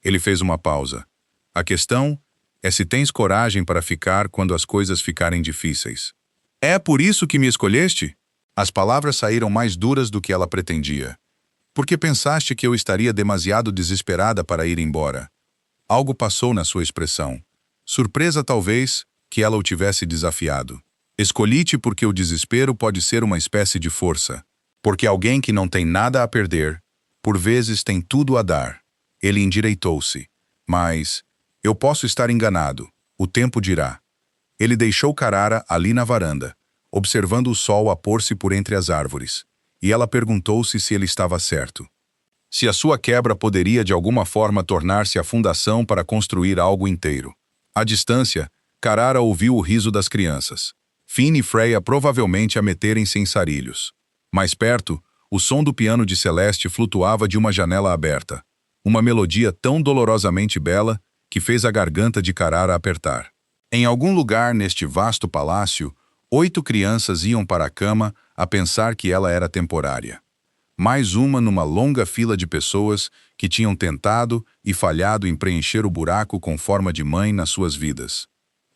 Ele fez uma pausa. A questão é se tens coragem para ficar quando as coisas ficarem difíceis. É por isso que me escolheste? As palavras saíram mais duras do que ela pretendia. Porque pensaste que eu estaria demasiado desesperada para ir embora. Algo passou na sua expressão. Surpresa talvez que ela o tivesse desafiado. Escolhi-te porque o desespero pode ser uma espécie de força. Porque alguém que não tem nada a perder, por vezes tem tudo a dar. Ele endireitou-se. Mas eu posso estar enganado. O tempo dirá. Ele deixou Carrara ali na varanda, observando o sol a pôr-se por entre as árvores, e ela perguntou-se se ele estava certo. Se a sua quebra poderia de alguma forma tornar-se a fundação para construir algo inteiro. À distância, Carrara ouviu o riso das crianças. Finn e Freya provavelmente a meterem-se em sarilhos. Mais perto, o som do piano de Celeste flutuava de uma janela aberta. Uma melodia tão dolorosamente bela que fez a garganta de Carrara apertar. Em algum lugar neste vasto palácio, 8 crianças iam para a cama a pensar que ela era temporária. Mais uma numa longa fila de pessoas que tinham tentado e falhado em preencher o buraco com forma de mãe nas suas vidas.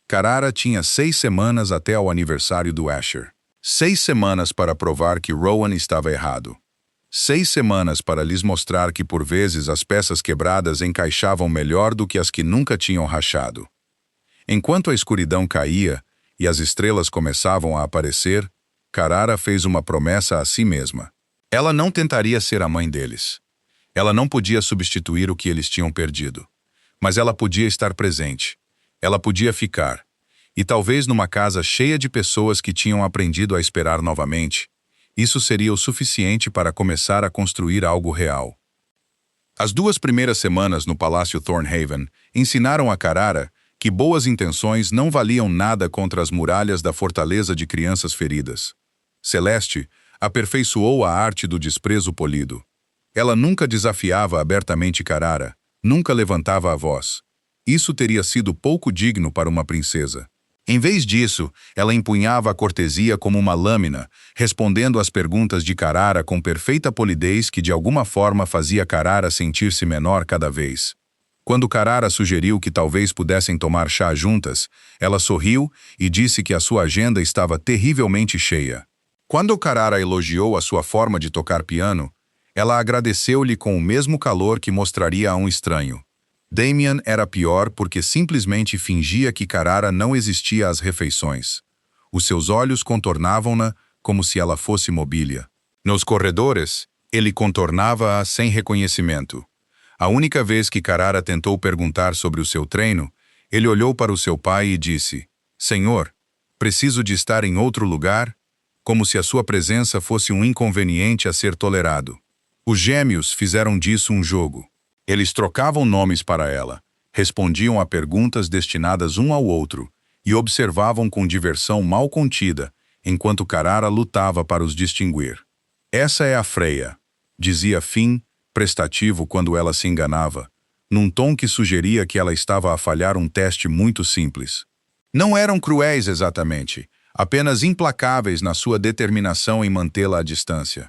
Carrara tinha 6 semanas até ao aniversário do Asher. 6 semanas para provar que Rowan estava errado. 6 semanas para lhes mostrar que por vezes as peças quebradas encaixavam melhor do que as que nunca tinham rachado. Enquanto a escuridão caía e as estrelas começavam a aparecer, Carrara fez uma promessa a si mesma. Ela não tentaria ser a mãe deles. Ela não podia substituir o que eles tinham perdido. Mas ela podia estar presente. Ela podia ficar. E talvez numa casa cheia de pessoas que tinham aprendido a esperar novamente, isso seria o suficiente para começar a construir algo real. As 2 primeiras semanas no Palácio Thornhaven ensinaram a Carrara que boas intenções não valiam nada contra as muralhas da fortaleza de crianças feridas. Celeste aperfeiçoou a arte do desprezo polido. Ela nunca desafiava abertamente Carrara, nunca levantava a voz. Isso teria sido pouco digno para uma princesa. Em vez disso, ela empunhava a cortesia como uma lâmina, respondendo às perguntas de Carrara com perfeita polidez que de alguma forma fazia Carrara sentir-se menor cada vez. Quando Carrara sugeriu que talvez pudessem tomar chá juntas, ela sorriu e disse que a sua agenda estava terrivelmente cheia. Quando Carrara elogiou a sua forma de tocar piano, ela agradeceu-lhe com o mesmo calor que mostraria a um estranho. Damien era pior porque simplesmente fingia que Carrara não existia às refeições. Os seus olhos contornavam-na como se ela fosse mobília. Nos corredores, ele contornava-a sem reconhecimento. A única vez que Carrara tentou perguntar sobre o seu treino, ele olhou para o seu pai e disse: "Senhor, preciso de estar em outro lugar?", como se a sua presença fosse um inconveniente a ser tolerado. Os gêmeos fizeram disso um jogo. Eles trocavam nomes para ela, respondiam a perguntas destinadas um ao outro e observavam com diversão mal contida, enquanto Carrara lutava para os distinguir. "Essa é a Freya", dizia Finn, prestativo quando ela se enganava, num tom que sugeria que ela estava a falhar um teste muito simples. Não eram cruéis exatamente, apenas implacáveis na sua determinação em mantê-la à distância.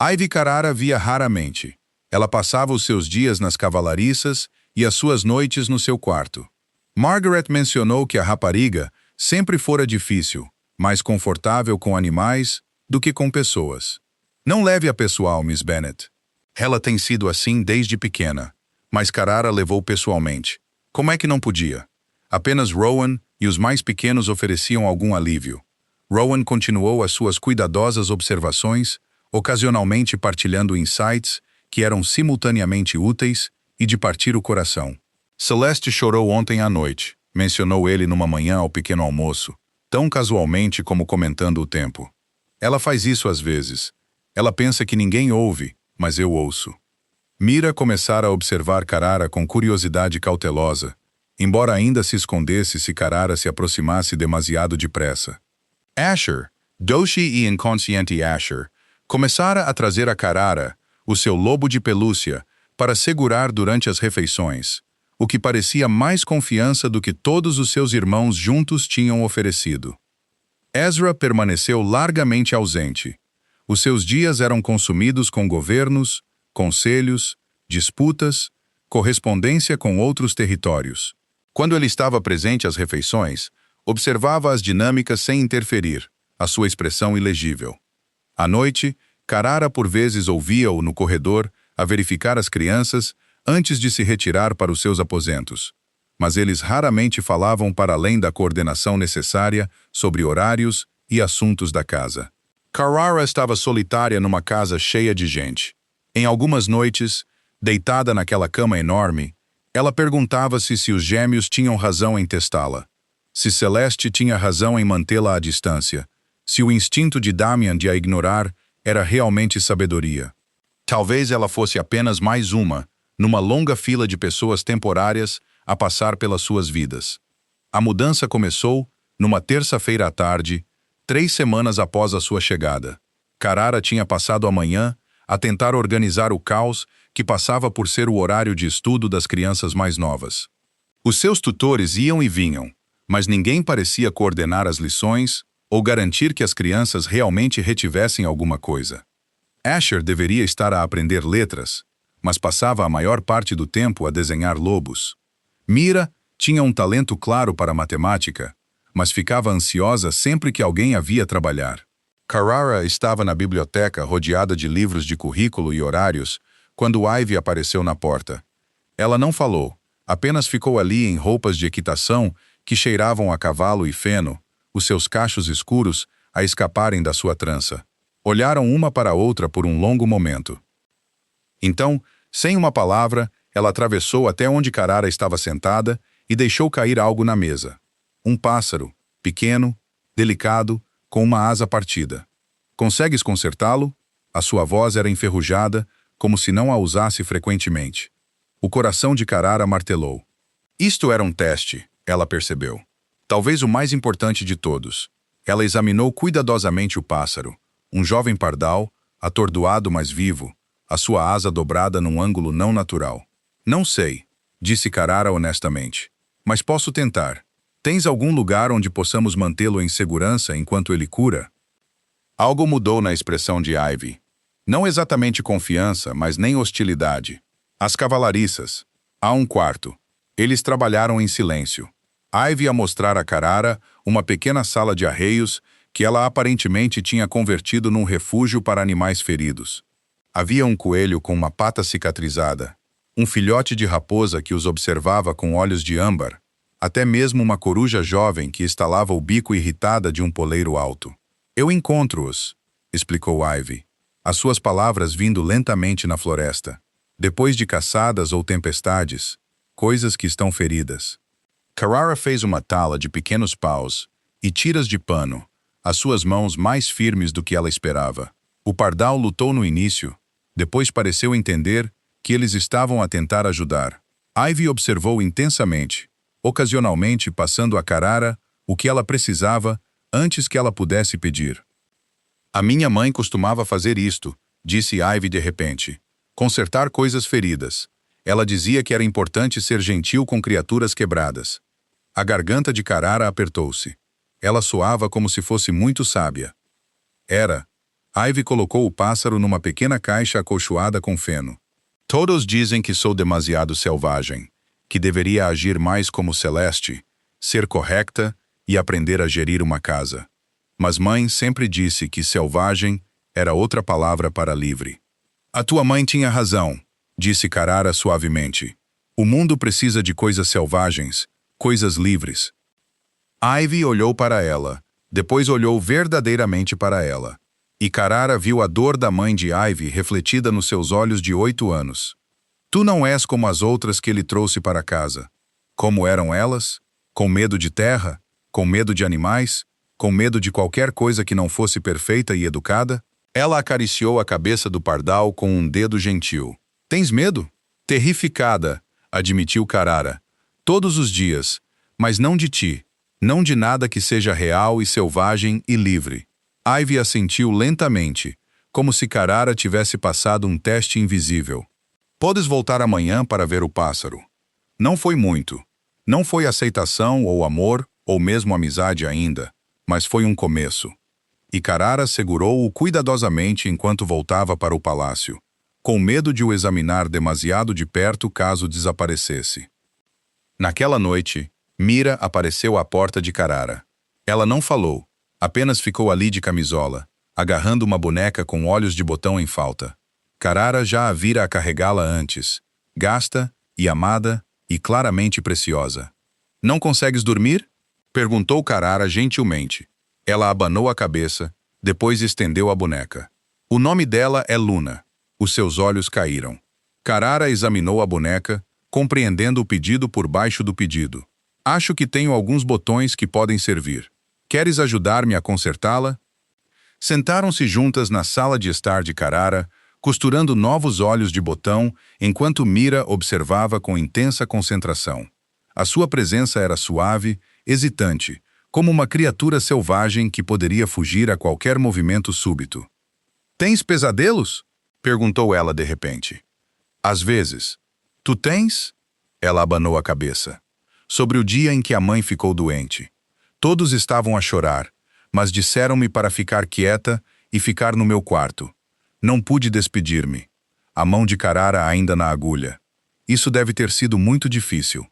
Ivy Carrara via raramente. Ela passava os seus dias nas cavalariças e as suas noites no seu quarto. Margaret mencionou que a rapariga Sempre fora difícil, mais confortável com animais do que com pessoas. Não leve a pessoal, Miss Bennet. Ela tem sido assim desde pequena, mas Carrara levou pessoalmente. Como é que não podia? Apenas Rowan e os mais pequenos ofereciam algum alívio. Rowan continuou as suas cuidadosas observações, ocasionalmente partilhando insights que eram simultaneamente úteis e de partir o coração. Celeste chorou ontem à noite, mencionou ele numa manhã ao pequeno almoço, tão casualmente como comentando o tempo. Ela faz isso às vezes. Ela pensa que ninguém ouve, mas eu ouço. Mira começara a observar Carrara com curiosidade cautelosa, embora ainda se escondesse se Carrara se aproximasse demasiado depressa. Asher, doce e inconsciente Asher, começara a trazer a Carrara, o seu lobo de pelúcia, para segurar durante as refeições, o que parecia mais confiança do que todos os seus irmãos juntos tinham oferecido. Ezra permaneceu largamente ausente. Os seus dias eram consumidos com governos, conselhos, disputas, correspondência com outros territórios. Quando ele estava presente às refeições, observava as dinâmicas sem interferir, a sua expressão ilegível. À noite, Carrara por vezes ouvia-o no corredor a verificar as crianças antes de se retirar para os seus aposentos. Mas eles raramente falavam para além da coordenação necessária sobre horários e assuntos da casa. Carrara estava solitária numa casa cheia de gente. Em algumas noites, deitada naquela cama enorme, ela perguntava-se se os gêmeos tinham razão em testá-la, se Celeste tinha razão em mantê-la à distância, se o instinto de Damian de a ignorar era realmente sabedoria. Talvez ela fosse apenas mais uma, numa longa fila de pessoas temporárias a passar pelas suas vidas. A mudança começou numa terça-feira à tarde, 3 semanas após a sua chegada. Carrara tinha passado a manhã a tentar organizar o caos que passava por ser o horário de estudo das crianças mais novas. Os seus tutores iam e vinham, mas ninguém parecia coordenar as lições ou garantir que as crianças realmente retivessem alguma coisa. Asher deveria estar a aprender letras, mas passava a maior parte do tempo a desenhar lobos. Mira tinha um talento claro para matemática, mas ficava ansiosa sempre que alguém a via trabalhar. Carrara estava na biblioteca rodeada de livros de currículo e horários quando Ivy apareceu na porta. Ela não falou, apenas ficou ali em roupas de equitação que cheiravam a cavalo e feno, os seus cachos escuros a escaparem da sua trança. Olharam uma para a outra por um longo momento. Então, sem uma palavra, ela atravessou até onde Carrara estava sentada e deixou cair algo na mesa. Um pássaro, pequeno, delicado, com uma asa partida. Consegues consertá-lo? A sua voz era enferrujada, como se não a usasse frequentemente. O coração de Carrara martelou. Isto era um teste, ela percebeu. Talvez o mais importante de todos. Ela examinou cuidadosamente o pássaro, um jovem pardal, atordoado mas vivo, a sua asa dobrada num ângulo não natural. Não sei, disse Carrara honestamente, mas posso tentar. Tens algum lugar onde possamos mantê-lo em segurança enquanto ele cura? Algo mudou na expressão de Ivy. Não exatamente confiança, mas nem hostilidade. As cavalariças. Há um quarto. Eles trabalharam em silêncio. Ivy a mostrar a Carrara uma pequena sala de arreios que ela aparentemente tinha convertido num refúgio para animais feridos. Havia um coelho com uma pata cicatrizada, um filhote de raposa que os observava com olhos de âmbar, até mesmo uma coruja jovem que estalava o bico irritada de um poleiro alto. Eu encontro-os, explicou Ivy, as suas palavras vindo lentamente na floresta, depois de caçadas ou tempestades, coisas que estão feridas. Carrara fez uma tala de pequenos paus e tiras de pano, as suas mãos mais firmes do que ela esperava. O pardal lutou no início, depois pareceu entender que eles estavam a tentar ajudar. Ivy observou intensamente, ocasionalmente passando a Carrara o que ela precisava antes que ela pudesse pedir. A minha mãe costumava fazer isto, disse Ivy de repente. Consertar coisas feridas. Ela dizia que era importante ser gentil com criaturas quebradas. A garganta de Carrara apertou-se. Ela soava como se fosse muito sábia. Era. Ivy colocou o pássaro numa pequena caixa acolchoada com feno. Todos dizem que sou demasiado selvagem, que deveria agir mais como Celeste, ser correta e aprender a gerir uma casa. Mas mãe sempre disse que selvagem era outra palavra para livre. A tua mãe tinha razão, disse Carara suavemente. O mundo precisa de coisas selvagens, coisas livres. Ivy olhou para ela, depois olhou verdadeiramente para ela. E Carara viu a dor da mãe de Ivy refletida nos seus olhos de 8 anos. Tu não és como as outras que ele trouxe para casa. Como eram elas? Com medo de terra? Com medo de animais? Com medo de qualquer coisa que não fosse perfeita e educada? Ela acariciou a cabeça do pardal com um dedo gentil. Tens medo? Terrificada, admitiu Carara. Todos os dias, mas não de ti, não de nada que seja real e selvagem e livre. Ivy assentiu lentamente, como se Carara tivesse passado um teste invisível. Podes voltar amanhã para ver o pássaro. Não foi muito. Não foi aceitação ou amor, ou mesmo amizade ainda, mas foi um começo. E Carara segurou-o cuidadosamente enquanto voltava para o palácio, com medo de o examinar demasiado de perto caso desaparecesse. Naquela noite, Mira apareceu à porta de Carara. Ela não falou, apenas ficou ali de camisola, agarrando uma boneca com olhos de botão em falta. Carara já a vira a carregá-la antes, gasta e amada e claramente preciosa. Não consegues dormir? Perguntou Carara gentilmente. Ela abanou a cabeça, depois estendeu a boneca. O nome dela é Luna. Os seus olhos caíram. Carara examinou a boneca, compreendendo o pedido por baixo do pedido. Acho que tenho alguns botões que podem servir. Queres ajudar-me a consertá-la? Sentaram-se juntas na sala de estar de Carara, costurando novos olhos de botão, enquanto Mira observava com intensa concentração. A sua presença era suave, hesitante, como uma criatura selvagem que poderia fugir a qualquer movimento súbito. Tens pesadelos? Perguntou ela de repente. Às vezes. Tu tens? Ela abanou a cabeça. Sobre o dia em que a mãe ficou doente. Todos estavam a chorar, mas disseram-me para ficar quieta e ficar no meu quarto. Não pude despedir-me. A mão de Carara ainda na agulha. Isso deve ter sido muito difícil.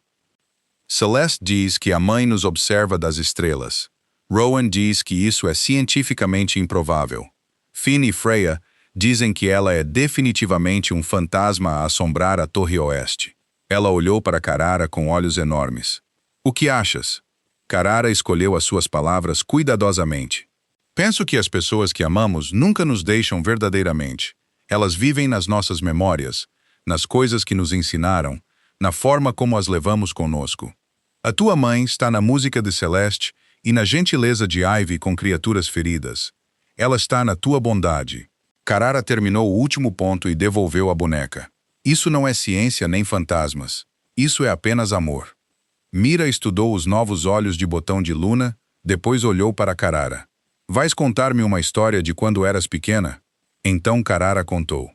Celeste diz que a mãe nos observa das estrelas. Rowan diz que isso é cientificamente improvável. Finn e Freya dizem que ela é definitivamente um fantasma a assombrar a Torre Oeste. Ela olhou para Carara com olhos enormes. O que achas? Carara escolheu as suas palavras cuidadosamente. Penso que as pessoas que amamos nunca nos deixam verdadeiramente. Elas vivem nas nossas memórias, nas coisas que nos ensinaram, na forma como as levamos conosco. A tua mãe está na música de Celeste e na gentileza de Ivy com criaturas feridas. Ela está na tua bondade. Carara terminou o último ponto e devolveu a boneca. Isso não é ciência nem fantasmas. Isso é apenas amor. Mira estudou os novos olhos de botão de Luna, depois olhou para Carara. Vais contar-me uma história de quando eras pequena? Então Carara contou.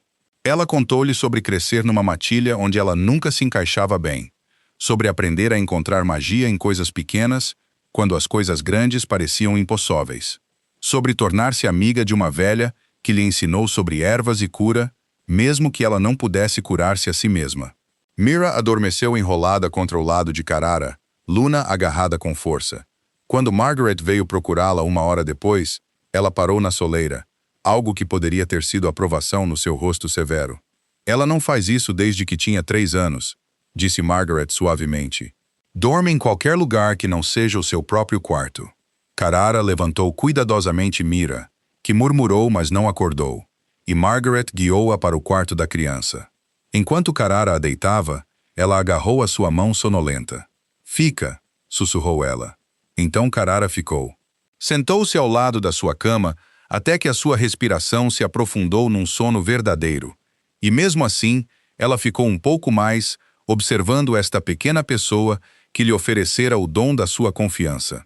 Ela contou-lhe sobre crescer numa matilha onde ela nunca se encaixava bem, sobre aprender a encontrar magia em coisas pequenas, quando as coisas grandes pareciam impossíveis, sobre tornar-se amiga de uma velha que lhe ensinou sobre ervas e cura, mesmo que ela não pudesse curar-se a si mesma. Mira adormeceu enrolada contra o lado de Carara, Luna agarrada com força. Quando Margaret veio procurá-la 1 hora depois, ela parou na soleira, algo que poderia ter sido aprovação no seu rosto severo. Ela não faz isso desde que tinha 3 anos, disse Margaret suavemente. Dorme em qualquer lugar que não seja o seu próprio quarto. Carara levantou cuidadosamente Mira, que murmurou, mas não acordou, e Margaret guiou-a para o quarto da criança. Enquanto Carara a deitava, ela agarrou a sua mão sonolenta. Fica, sussurrou ela. Então Carara ficou. Sentou-se ao lado da sua cama até que a sua respiração se aprofundou num sono verdadeiro. E mesmo assim, ela ficou um pouco mais, observando esta pequena pessoa que lhe oferecera o dom da sua confiança.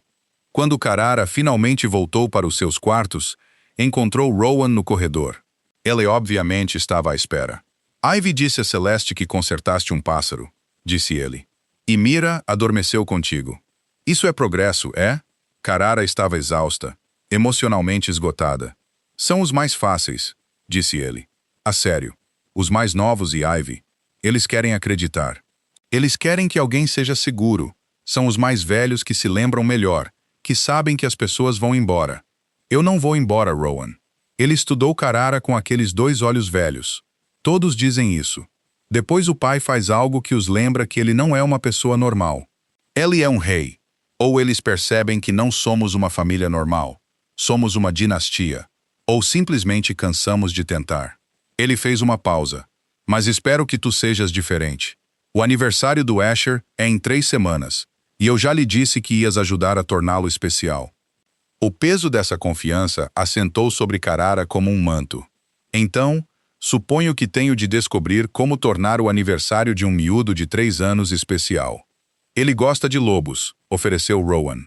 Quando Carara finalmente voltou para os seus quartos, encontrou Rowan no corredor. Ele obviamente estava à espera. Ivy disse a Celeste que consertaste um pássaro, disse ele. E Mira adormeceu contigo. Isso é progresso, é? Carara estava exausta, emocionalmente esgotada. São os mais fáceis, disse ele. A sério. Os mais novos e Ivy. Eles querem acreditar. Eles querem que alguém seja seguro. São os mais velhos que se lembram melhor, que sabem que as pessoas vão embora. Eu não vou embora, Rowan. Ele estudou Carrara com aqueles 2 olhos velhos. Todos dizem isso. Depois o pai faz algo que os lembra que ele não é uma pessoa normal. Ele é um rei. Ou eles percebem que não somos uma família normal. Somos uma dinastia. Ou simplesmente cansamos de tentar. Ele fez uma pausa. Mas espero que tu sejas diferente. O aniversário do Asher é em 3 semanas. E eu já lhe disse que ias ajudar a torná-lo especial. O peso dessa confiança assentou sobre Carrara como um manto. Então, suponho que tenho de descobrir como tornar o aniversário de um miúdo de 3 anos especial. Ele gosta de lobos, ofereceu Rowan.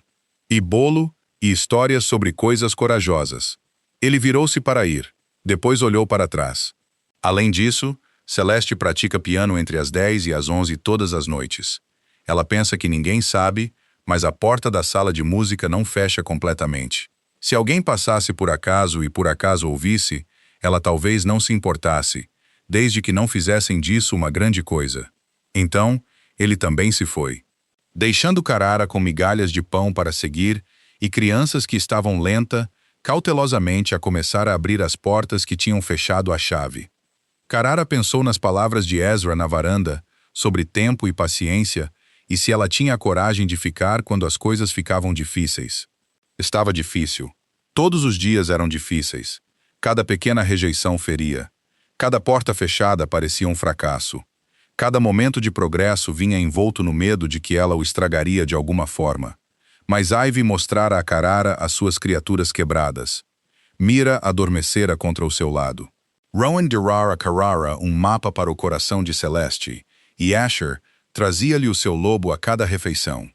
E bolo, e histórias sobre coisas corajosas. Ele virou-se para ir, depois olhou para trás. Além disso, Celeste pratica piano entre as 10 e as 11 todas as noites. Ela pensa que ninguém sabe, mas a porta da sala de música não fecha completamente. Se alguém passasse por acaso e por acaso ouvisse, ela talvez não se importasse, desde que não fizessem disso uma grande coisa. Então, ele também se foi, deixando Carrara com migalhas de pão para seguir e crianças que estavam cautelosamente a começar a abrir as portas que tinham fechado a chave. Carrara pensou nas palavras de Ezra na varanda, sobre tempo e paciência, e se ela tinha a coragem de ficar quando as coisas ficavam difíceis. Estava difícil. Todos os dias eram difíceis. Cada pequena rejeição feria. Cada porta fechada parecia um fracasso. Cada momento de progresso vinha envolto no medo de que ela o estragaria de alguma forma. Mas Ivy mostrara a Carrara as suas criaturas quebradas. Mira adormecera contra o seu lado. Rowan dirara a Carrara um mapa para o coração de Celeste, e Asher trazia-lhe o seu lobo a cada refeição.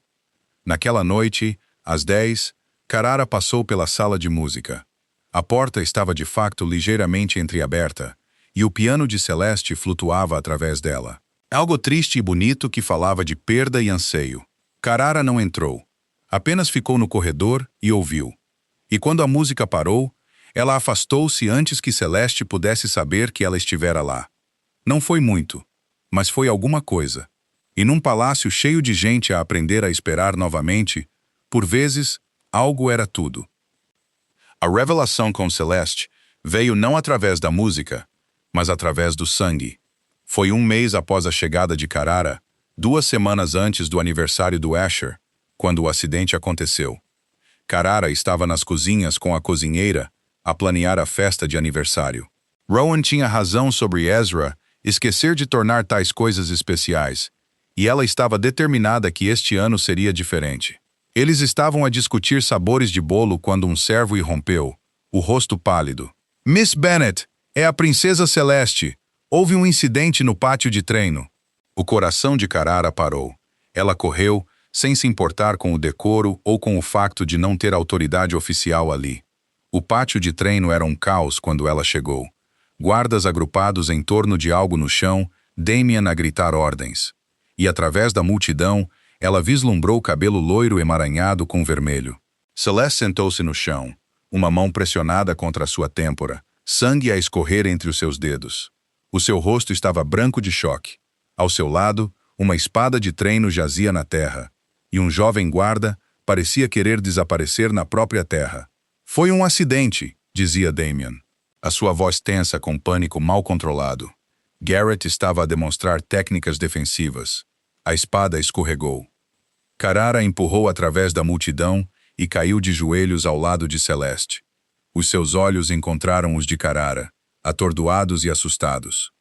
Naquela noite, às 10, Carrara passou pela sala de música. A porta estava de facto ligeiramente entreaberta, e o piano de Celeste flutuava através dela. Algo triste e bonito que falava de perda e anseio. Carrara não entrou. Apenas ficou no corredor e ouviu. E quando a música parou, ela afastou-se antes que Celeste pudesse saber que ela estivera lá. Não foi muito, mas foi alguma coisa. E num palácio cheio de gente a aprender a esperar novamente, por vezes, algo era tudo. A revelação com Celeste veio não através da música, mas através do sangue. Foi 1 mês após a chegada de Carrara, 2 semanas antes do aniversário do Asher, quando o acidente aconteceu. Carrara estava nas cozinhas com a cozinheira a planear a festa de aniversário. Rowan tinha razão sobre Ezra esquecer de tornar tais coisas especiais, e ela estava determinada que este ano seria diferente. Eles estavam a discutir sabores de bolo quando um servo irrompeu, o rosto pálido. Miss Bennet, é a princesa Celeste. Houve um incidente no pátio de treino. O coração de Carrara parou. Ela correu, sem se importar com o decoro ou com o facto de não ter autoridade oficial ali. O pátio de treino era um caos quando ela chegou. Guardas agrupados em torno de algo no chão, Damien a gritar ordens. E através da multidão, ela vislumbrou o cabelo loiro emaranhado com vermelho. Celeste sentou-se no chão, uma mão pressionada contra sua têmpora, sangue a escorrer entre os seus dedos. O seu rosto estava branco de choque. Ao seu lado, uma espada de treino jazia na terra, e um jovem guarda parecia querer desaparecer na própria terra. Foi um acidente, dizia Damien, a sua voz tensa com pânico mal controlado. Garrett estava a demonstrar técnicas defensivas. A espada escorregou. Carrara empurrou através da multidão e caiu de joelhos ao lado de Celeste. Os seus olhos encontraram os de Carrara, atordoados e assustados.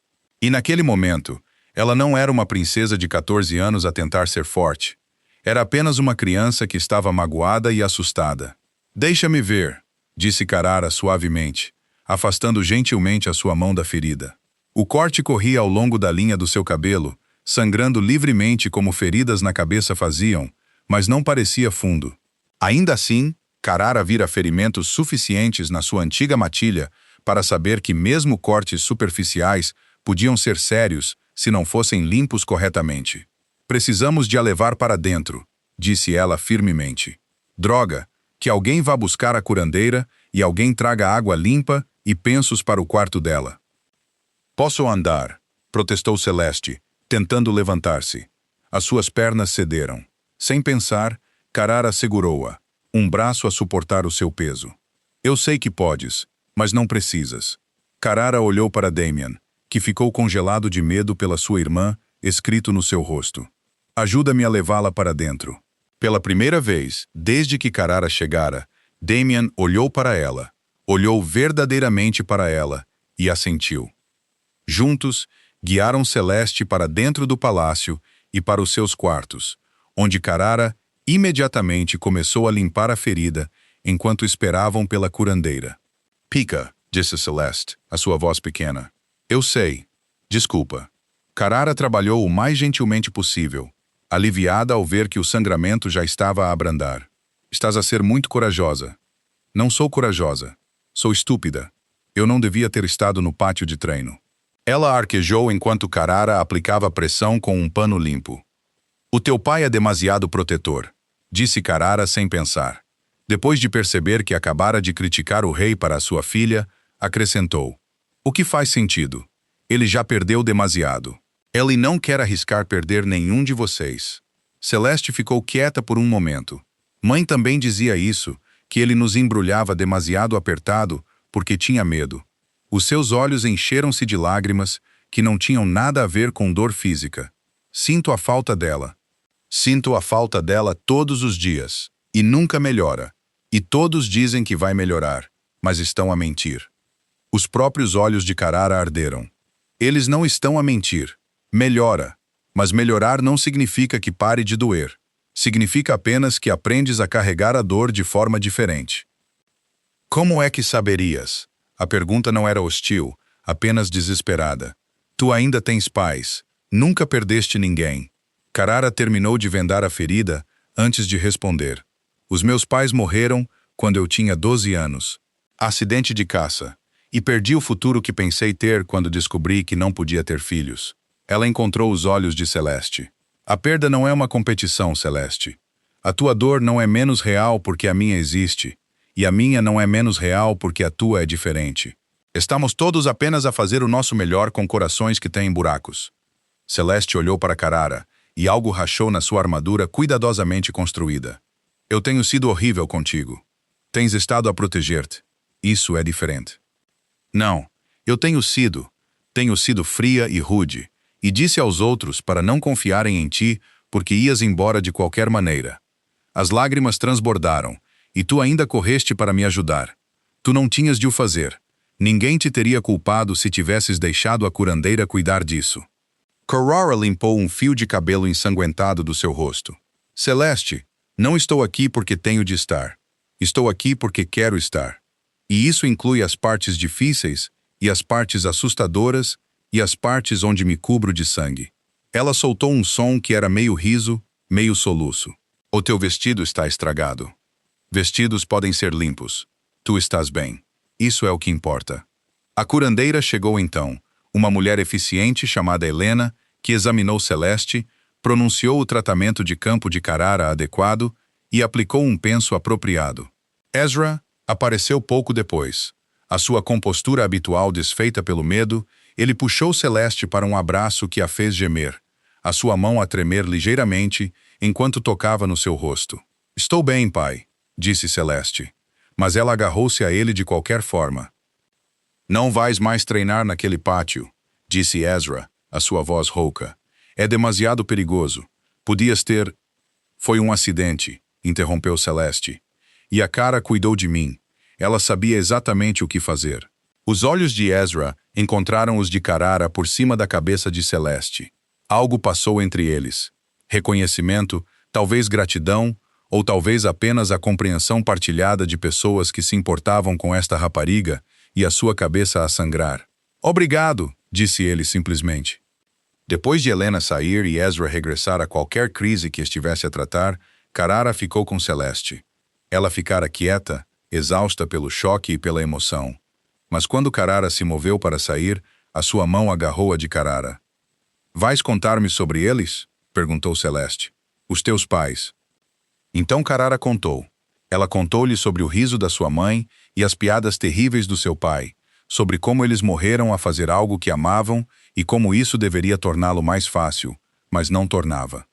E naquele momento, ela não era uma princesa de 14 anos a tentar ser forte. Era apenas uma criança que estava magoada e assustada. Deixa-me ver, disse Carrara suavemente, afastando gentilmente a sua mão da ferida. O corte corria ao longo da linha do seu cabelo, sangrando livremente como feridas na cabeça faziam, mas não parecia fundo. Ainda assim, Carrara vira ferimentos suficientes na sua antiga matilha para saber que mesmo cortes superficiais podiam ser sérios se não fossem limpos corretamente. Precisamos de a levar para dentro, disse ela firmemente. Droga, que alguém vá buscar a curandeira e alguém traga água limpa e pensos para o quarto dela. Posso andar, protestou Celeste, tentando levantar-se. As suas pernas cederam. Sem pensar, Carrara segurou-a. um braço a suportar o seu peso. Eu sei que podes, mas não precisas. Carrara olhou para Damien, que ficou congelado de medo pela sua irmã, escrito no seu rosto. Ajuda-me a levá-la para dentro. Pela primeira vez, desde que Carrara chegara, Damien olhou para ela, olhou verdadeiramente para ela e assentiu. Juntos, guiaram Celeste para dentro do palácio e para os seus quartos, onde Carrara imediatamente começou a limpar a ferida enquanto esperavam pela curandeira. Pica, disse Celeste, a sua voz pequena. Eu sei. Desculpa. Carrara trabalhou o mais gentilmente possível, aliviada ao ver que o sangramento já estava a abrandar. Estás a ser muito corajosa. Não sou corajosa. Sou estúpida. Eu não devia ter estado no pátio de treino. Ela arquejou enquanto Carrara aplicava pressão com um pano limpo. O teu pai é demasiado protetor, disse Carrara sem pensar. Depois de perceber que acabara de criticar o rei para a sua filha, acrescentou. O que faz sentido? Ele já perdeu demasiado. Ele não quer arriscar perder nenhum de vocês. Celeste ficou quieta por um momento. Mãe também dizia isso, que ele nos embrulhava demasiado apertado porque tinha medo. Os seus olhos encheram-se de lágrimas que não tinham nada a ver com dor física. Sinto a falta dela. Sinto a falta dela todos os dias. E nunca melhora. E todos dizem que vai melhorar, mas estão a mentir. Os próprios olhos de Carrara arderam. Eles não estão a mentir. Melhora. Mas melhorar não significa que pare de doer. Significa apenas que aprendes a carregar a dor de forma diferente. Como é que saberias? A pergunta não era hostil, apenas desesperada. Tu ainda tens pais. Nunca perdeste ninguém. Carrara terminou de vendar a ferida antes de responder. Os meus pais morreram quando eu tinha 12 anos. Acidente de caça. E perdi o futuro que pensei ter quando descobri que não podia ter filhos. Ela encontrou os olhos de Celeste. A perda não é uma competição, Celeste. A tua dor não é menos real porque a minha existe. E a minha não é menos real porque a tua é diferente. Estamos todos apenas a fazer o nosso melhor com corações que têm buracos. Celeste olhou para Carrara, e algo rachou na sua armadura cuidadosamente construída. Eu tenho sido horrível contigo. Tens estado a proteger-te. Isso é diferente. Não, eu tenho sido fria e rude, e disse aos outros para não confiarem em ti porque ias embora de qualquer maneira. As lágrimas transbordaram, e tu ainda correste para me ajudar. Tu não tinhas de o fazer. Ninguém te teria culpado se tivesses deixado a curandeira cuidar disso. Carrara limpou um fio de cabelo ensanguentado do seu rosto. Celeste, não estou aqui porque tenho de estar. Estou aqui porque quero estar. E isso inclui as partes difíceis, e as partes assustadoras, e as partes onde me cubro de sangue. Ela soltou um som que era meio riso, meio soluço. O teu vestido está estragado. Vestidos podem ser limpos. Tu estás bem. Isso é o que importa. A curandeira chegou então, uma mulher eficiente chamada Helena, que examinou Celeste, pronunciou o tratamento de campo de Carrara adequado e aplicou um penso apropriado. Ezra apareceu pouco depois. A sua compostura habitual desfeita pelo medo, ele puxou Celeste para um abraço que a fez gemer, a sua mão a tremer ligeiramente enquanto tocava no seu rosto. Estou bem, pai, disse Celeste, mas ela agarrou-se a ele de qualquer forma. Não vais mais treinar naquele pátio, disse Ezra, a sua voz rouca. É demasiado perigoso. Podias ter... Foi um acidente, interrompeu Celeste. E a cara cuidou de mim. Ela sabia exatamente o que fazer. Os olhos de Ezra encontraram os de Carrara por cima da cabeça de Celeste. Algo passou entre eles. Reconhecimento, talvez gratidão, ou talvez apenas a compreensão partilhada de pessoas que se importavam com esta rapariga e a sua cabeça a sangrar. Obrigado, disse ele simplesmente. Depois de Helena sair e Ezra regressar a qualquer crise que estivesse a tratar, Carrara ficou com Celeste. Ela ficara quieta, exausta pelo choque e pela emoção. Mas quando Carrara se moveu para sair, a sua mão agarrou a de Carrara. Vais contar-me sobre eles? Perguntou Celeste. Os teus pais. Então Carrara contou. Ela contou-lhe sobre o riso da sua mãe e as piadas terríveis do seu pai, sobre como eles morreram a fazer algo que amavam e como isso deveria torná-lo mais fácil, mas não tornava.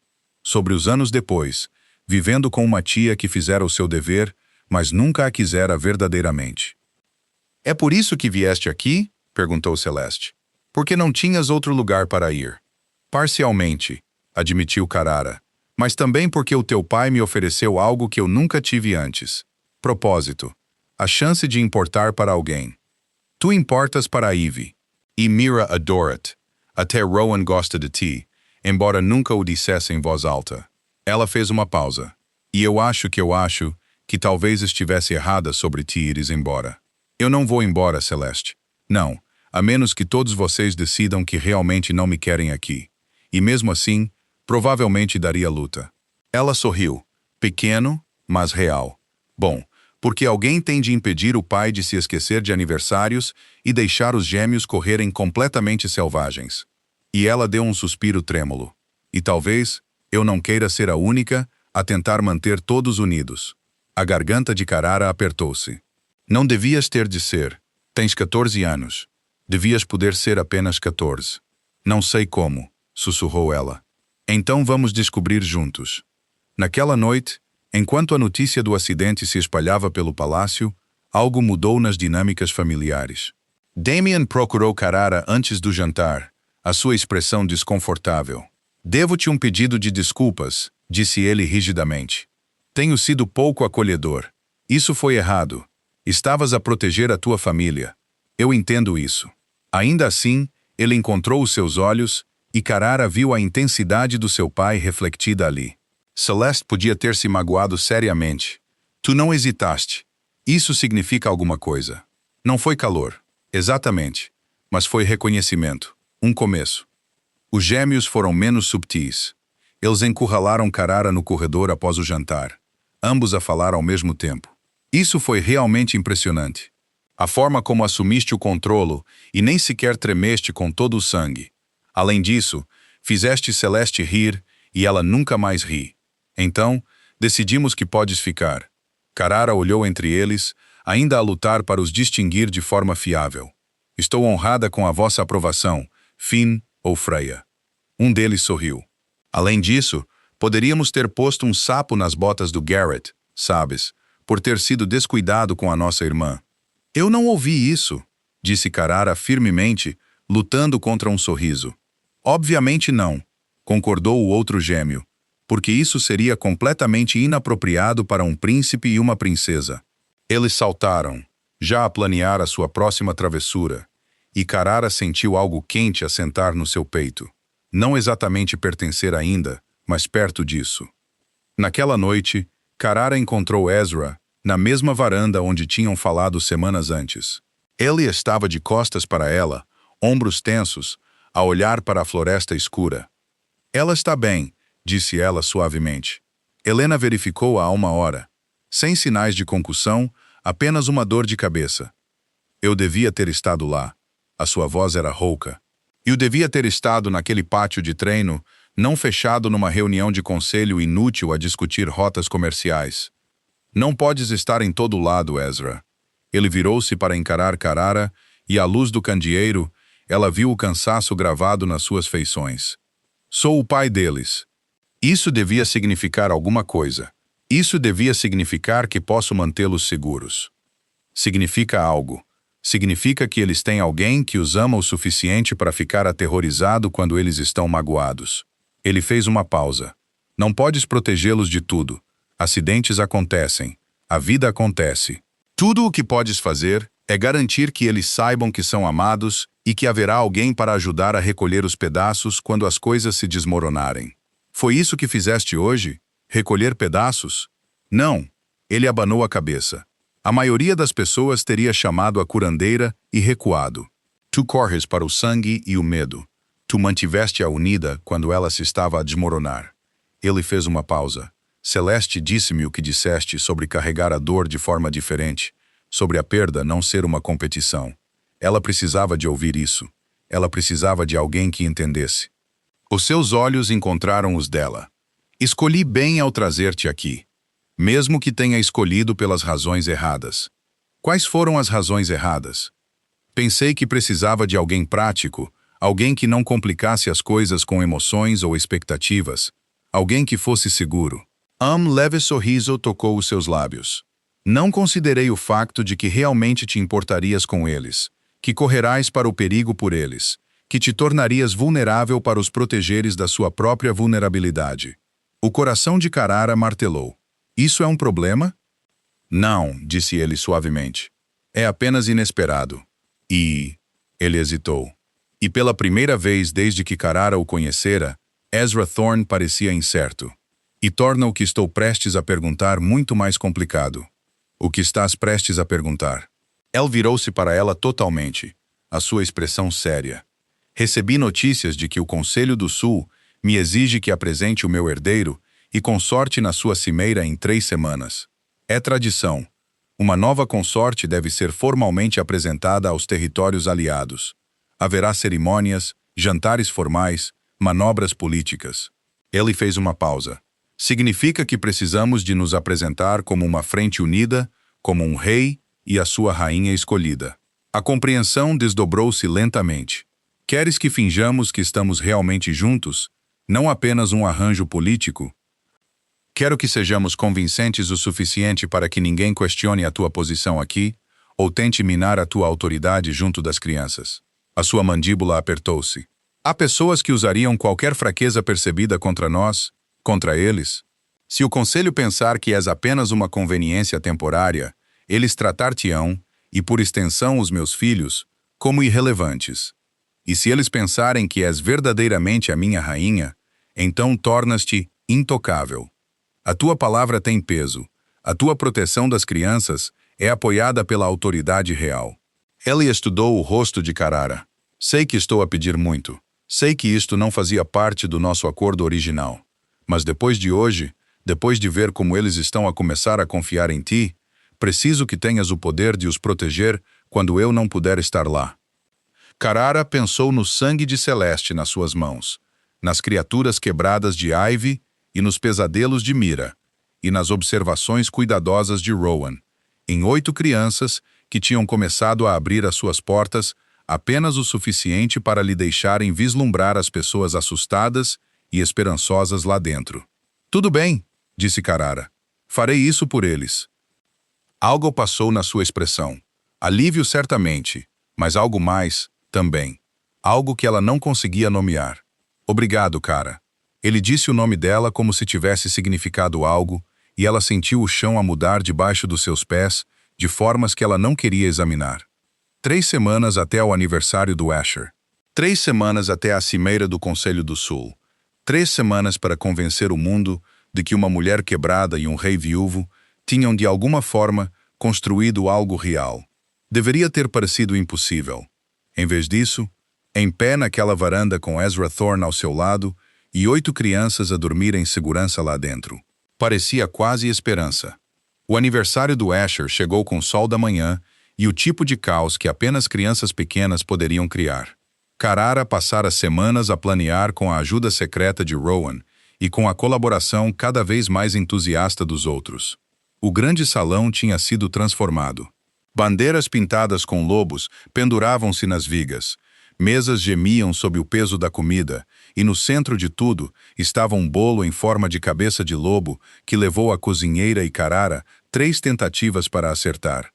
Sobre os anos depois, vivendo com uma tia que fizera o seu dever, mas nunca a quisera verdadeiramente. É por isso que vieste aqui? Perguntou Celeste. Porque não tinhas outro lugar para ir. Parcialmente, admitiu Carara, mas também porque o teu pai me ofereceu algo que eu nunca tive antes. Propósito, a chance de importar para alguém. Tu importas para a Ivy, e Mira adora-te. Até Rowan gosta de ti, embora nunca o dissesse em voz alta. Ela fez uma pausa. E eu acho que talvez estivesse errada sobre ti ires embora. Eu não vou embora, Celeste. Não, a menos que todos vocês decidam que realmente não me querem aqui. E mesmo assim, provavelmente daria luta. Ela sorriu, pequeno, mas real. Bom, porque alguém tem de impedir o pai de se esquecer de aniversários e deixar os gêmeos correrem completamente selvagens. E ela deu um suspiro trêmulo. E talvez eu não queira ser a única a tentar manter todos unidos. A garganta de Carara apertou-se. Não devias ter de ser. Tens 14 anos. Devias poder ser apenas 14. Não sei como, sussurrou ela. Então vamos descobrir juntos. Naquela noite, enquanto a notícia do acidente se espalhava pelo palácio, algo mudou nas dinâmicas familiares. Damien procurou Carara antes do jantar, a sua expressão desconfortável. Devo-te um pedido de desculpas, disse ele rigidamente. Tenho sido pouco acolhedor. Isso foi errado. Estavas a proteger a tua família. Eu entendo isso. Ainda assim, ele encontrou os seus olhos e Carara viu a intensidade do seu pai refletida ali. Celeste podia ter se magoado seriamente. Tu não hesitaste. Isso significa alguma coisa. Não foi calor, exatamente, mas foi reconhecimento, um começo. Os gêmeos foram menos subtis. Eles encurralaram Carara no corredor após o jantar, ambos a falar ao mesmo tempo. Isso foi realmente impressionante. A forma como assumiste o controlo e nem sequer tremeste com todo o sangue. Além disso, fizeste Celeste rir e ela nunca mais ri. Então, decidimos que podes ficar. Carara olhou entre eles, ainda a lutar para os distinguir de forma fiável. Estou honrada com a vossa aprovação, Finn ou Freya. Um deles sorriu. Além disso, poderíamos ter posto um sapo nas botas do Garrett, sabes, por ter sido descuidado com a nossa irmã. Eu não ouvi isso, disse Carara firmemente, lutando contra um sorriso. Obviamente não, concordou o outro gêmeo, porque isso seria completamente inapropriado para um príncipe e uma princesa. Eles saltaram, já a planear a sua próxima travessura, e Carara sentiu algo quente assentar no seu peito. Não exatamente pertencer ainda, mas perto disso. Naquela noite, Carara encontrou Ezra na mesma varanda onde tinham falado semanas antes. Ele estava de costas para ela, ombros tensos, a olhar para a floresta escura. Ela está bem, disse ela suavemente. Helena verificou-a há 1 hora. Sem sinais de concussão, apenas uma dor de cabeça. Eu devia ter estado lá. A sua voz era rouca. E eu devia ter estado naquele pátio de treino, não fechado numa reunião de conselho inútil a discutir rotas comerciais. Não podes estar em todo lado, Ezra. Ele virou-se para encarar Carara e, à luz do candeeiro, ela viu o cansaço gravado nas suas feições. Sou o pai deles. Isso devia significar alguma coisa. Isso devia significar que posso mantê-los seguros. Significa algo. Significa que eles têm alguém que os ama o suficiente para ficar aterrorizado quando eles estão magoados. Ele fez uma pausa. Não podes protegê-los de tudo. Acidentes acontecem. A vida acontece. Tudo o que podes fazer é garantir que eles saibam que são amados e que haverá alguém para ajudar a recolher os pedaços quando as coisas se desmoronarem. Foi isso que fizeste hoje? Recolher pedaços? Não. Ele abanou a cabeça. A maioria das pessoas teria chamado a curandeira e recuado. Tu corres para o sangue e o medo. Tu mantiveste-a unida quando ela se estava a desmoronar. Ele fez uma pausa. Celeste disse-me o que disseste sobre carregar a dor de forma diferente, sobre a perda não ser uma competição. Ela precisava de ouvir isso. Ela precisava de alguém que entendesse. Os seus olhos encontraram os dela. Escolhi bem ao trazer-te aqui, mesmo que tenha escolhido pelas razões erradas. Quais foram as razões erradas? Pensei que precisava de alguém prático, alguém que não complicasse as coisas com emoções ou expectativas, alguém que fosse seguro. Leve sorriso tocou os seus lábios. Não considerei o facto de que realmente te importarias com eles, que correrás para o perigo por eles, que te tornarias vulnerável para os protegeres da sua própria vulnerabilidade. O coração de Carrara martelou. Isso é um problema? Não, disse ele suavemente. É apenas inesperado. Ele hesitou. E pela primeira vez desde que Carrara o conhecera, Ezra Thorne parecia incerto. E torna o que estou prestes a perguntar muito mais complicado. O que estás prestes a perguntar? Elle virou-se para ela totalmente, a sua expressão séria. Recebi notícias de que o Conselho do Sul me exige que apresente o meu herdeiro e consorte na sua cimeira em 3 semanas. É tradição. Uma nova consorte deve ser formalmente apresentada aos territórios aliados. Haverá cerimônias, jantares formais, manobras políticas. Ele fez uma pausa. Significa que precisamos de nos apresentar como uma frente unida, como um rei e a sua rainha escolhida. A compreensão desdobrou-se lentamente. Queres que finjamos que estamos realmente juntos, não apenas um arranjo político? Quero que sejamos convincentes o suficiente para que ninguém questione a tua posição aqui, ou tente minar a tua autoridade junto das crianças. A sua mandíbula apertou-se. Há pessoas que usariam qualquer fraqueza percebida contra nós, contra eles. Se o conselho pensar que és apenas uma conveniência temporária, eles tratar-te-ão, e por extensão os meus filhos, como irrelevantes. E se eles pensarem que és verdadeiramente a minha rainha, então tornas-te intocável. A tua palavra tem peso. A tua proteção das crianças é apoiada pela autoridade real. Ele estudou o rosto de Carrara. Sei que estou a pedir muito. Sei que isto não fazia parte do nosso acordo original. Mas depois de hoje, depois de ver como eles estão a começar a confiar em ti, preciso que tenhas o poder de os proteger quando eu não puder estar lá. Carrara pensou no sangue de Celeste nas suas mãos, nas criaturas quebradas de Ivy e nos pesadelos de Mira, e nas observações cuidadosas de Rowan, em 8 crianças que tinham começado a abrir as suas portas apenas o suficiente para lhe deixarem vislumbrar as pessoas assustadas e esperançosas lá dentro. Tudo bem, disse Carrara. Farei isso por eles. Algo passou na sua expressão. Alívio certamente, mas algo mais também. Algo que ela não conseguia nomear. Obrigado, cara. Ele disse o nome dela como se tivesse significado algo, e ela sentiu o chão a mudar debaixo dos seus pés, de formas que ela não queria examinar. 3 semanas até ao aniversário do Asher. 3 semanas até a cimeira do Conselho do Sul. 3 semanas para convencer o mundo de que uma mulher quebrada e um rei viúvo tinham de alguma forma construído algo real. Deveria ter parecido impossível. Em vez disso, em pé naquela varanda com Ezra Thorne ao seu lado e 8 crianças a dormir em segurança lá dentro. Parecia quase esperança. O aniversário do Asher chegou com o sol da manhã e o tipo de caos que apenas crianças pequenas poderiam criar. Carrara passara semanas a planear com a ajuda secreta de Rowan e com a colaboração cada vez mais entusiasta dos outros. O grande salão tinha sido transformado. Bandeiras pintadas com lobos penduravam-se nas vigas. Mesas gemiam sob o peso da comida, e no centro de tudo estava um bolo em forma de cabeça de lobo que levou a cozinheira e Carrara 3 tentativas para acertar.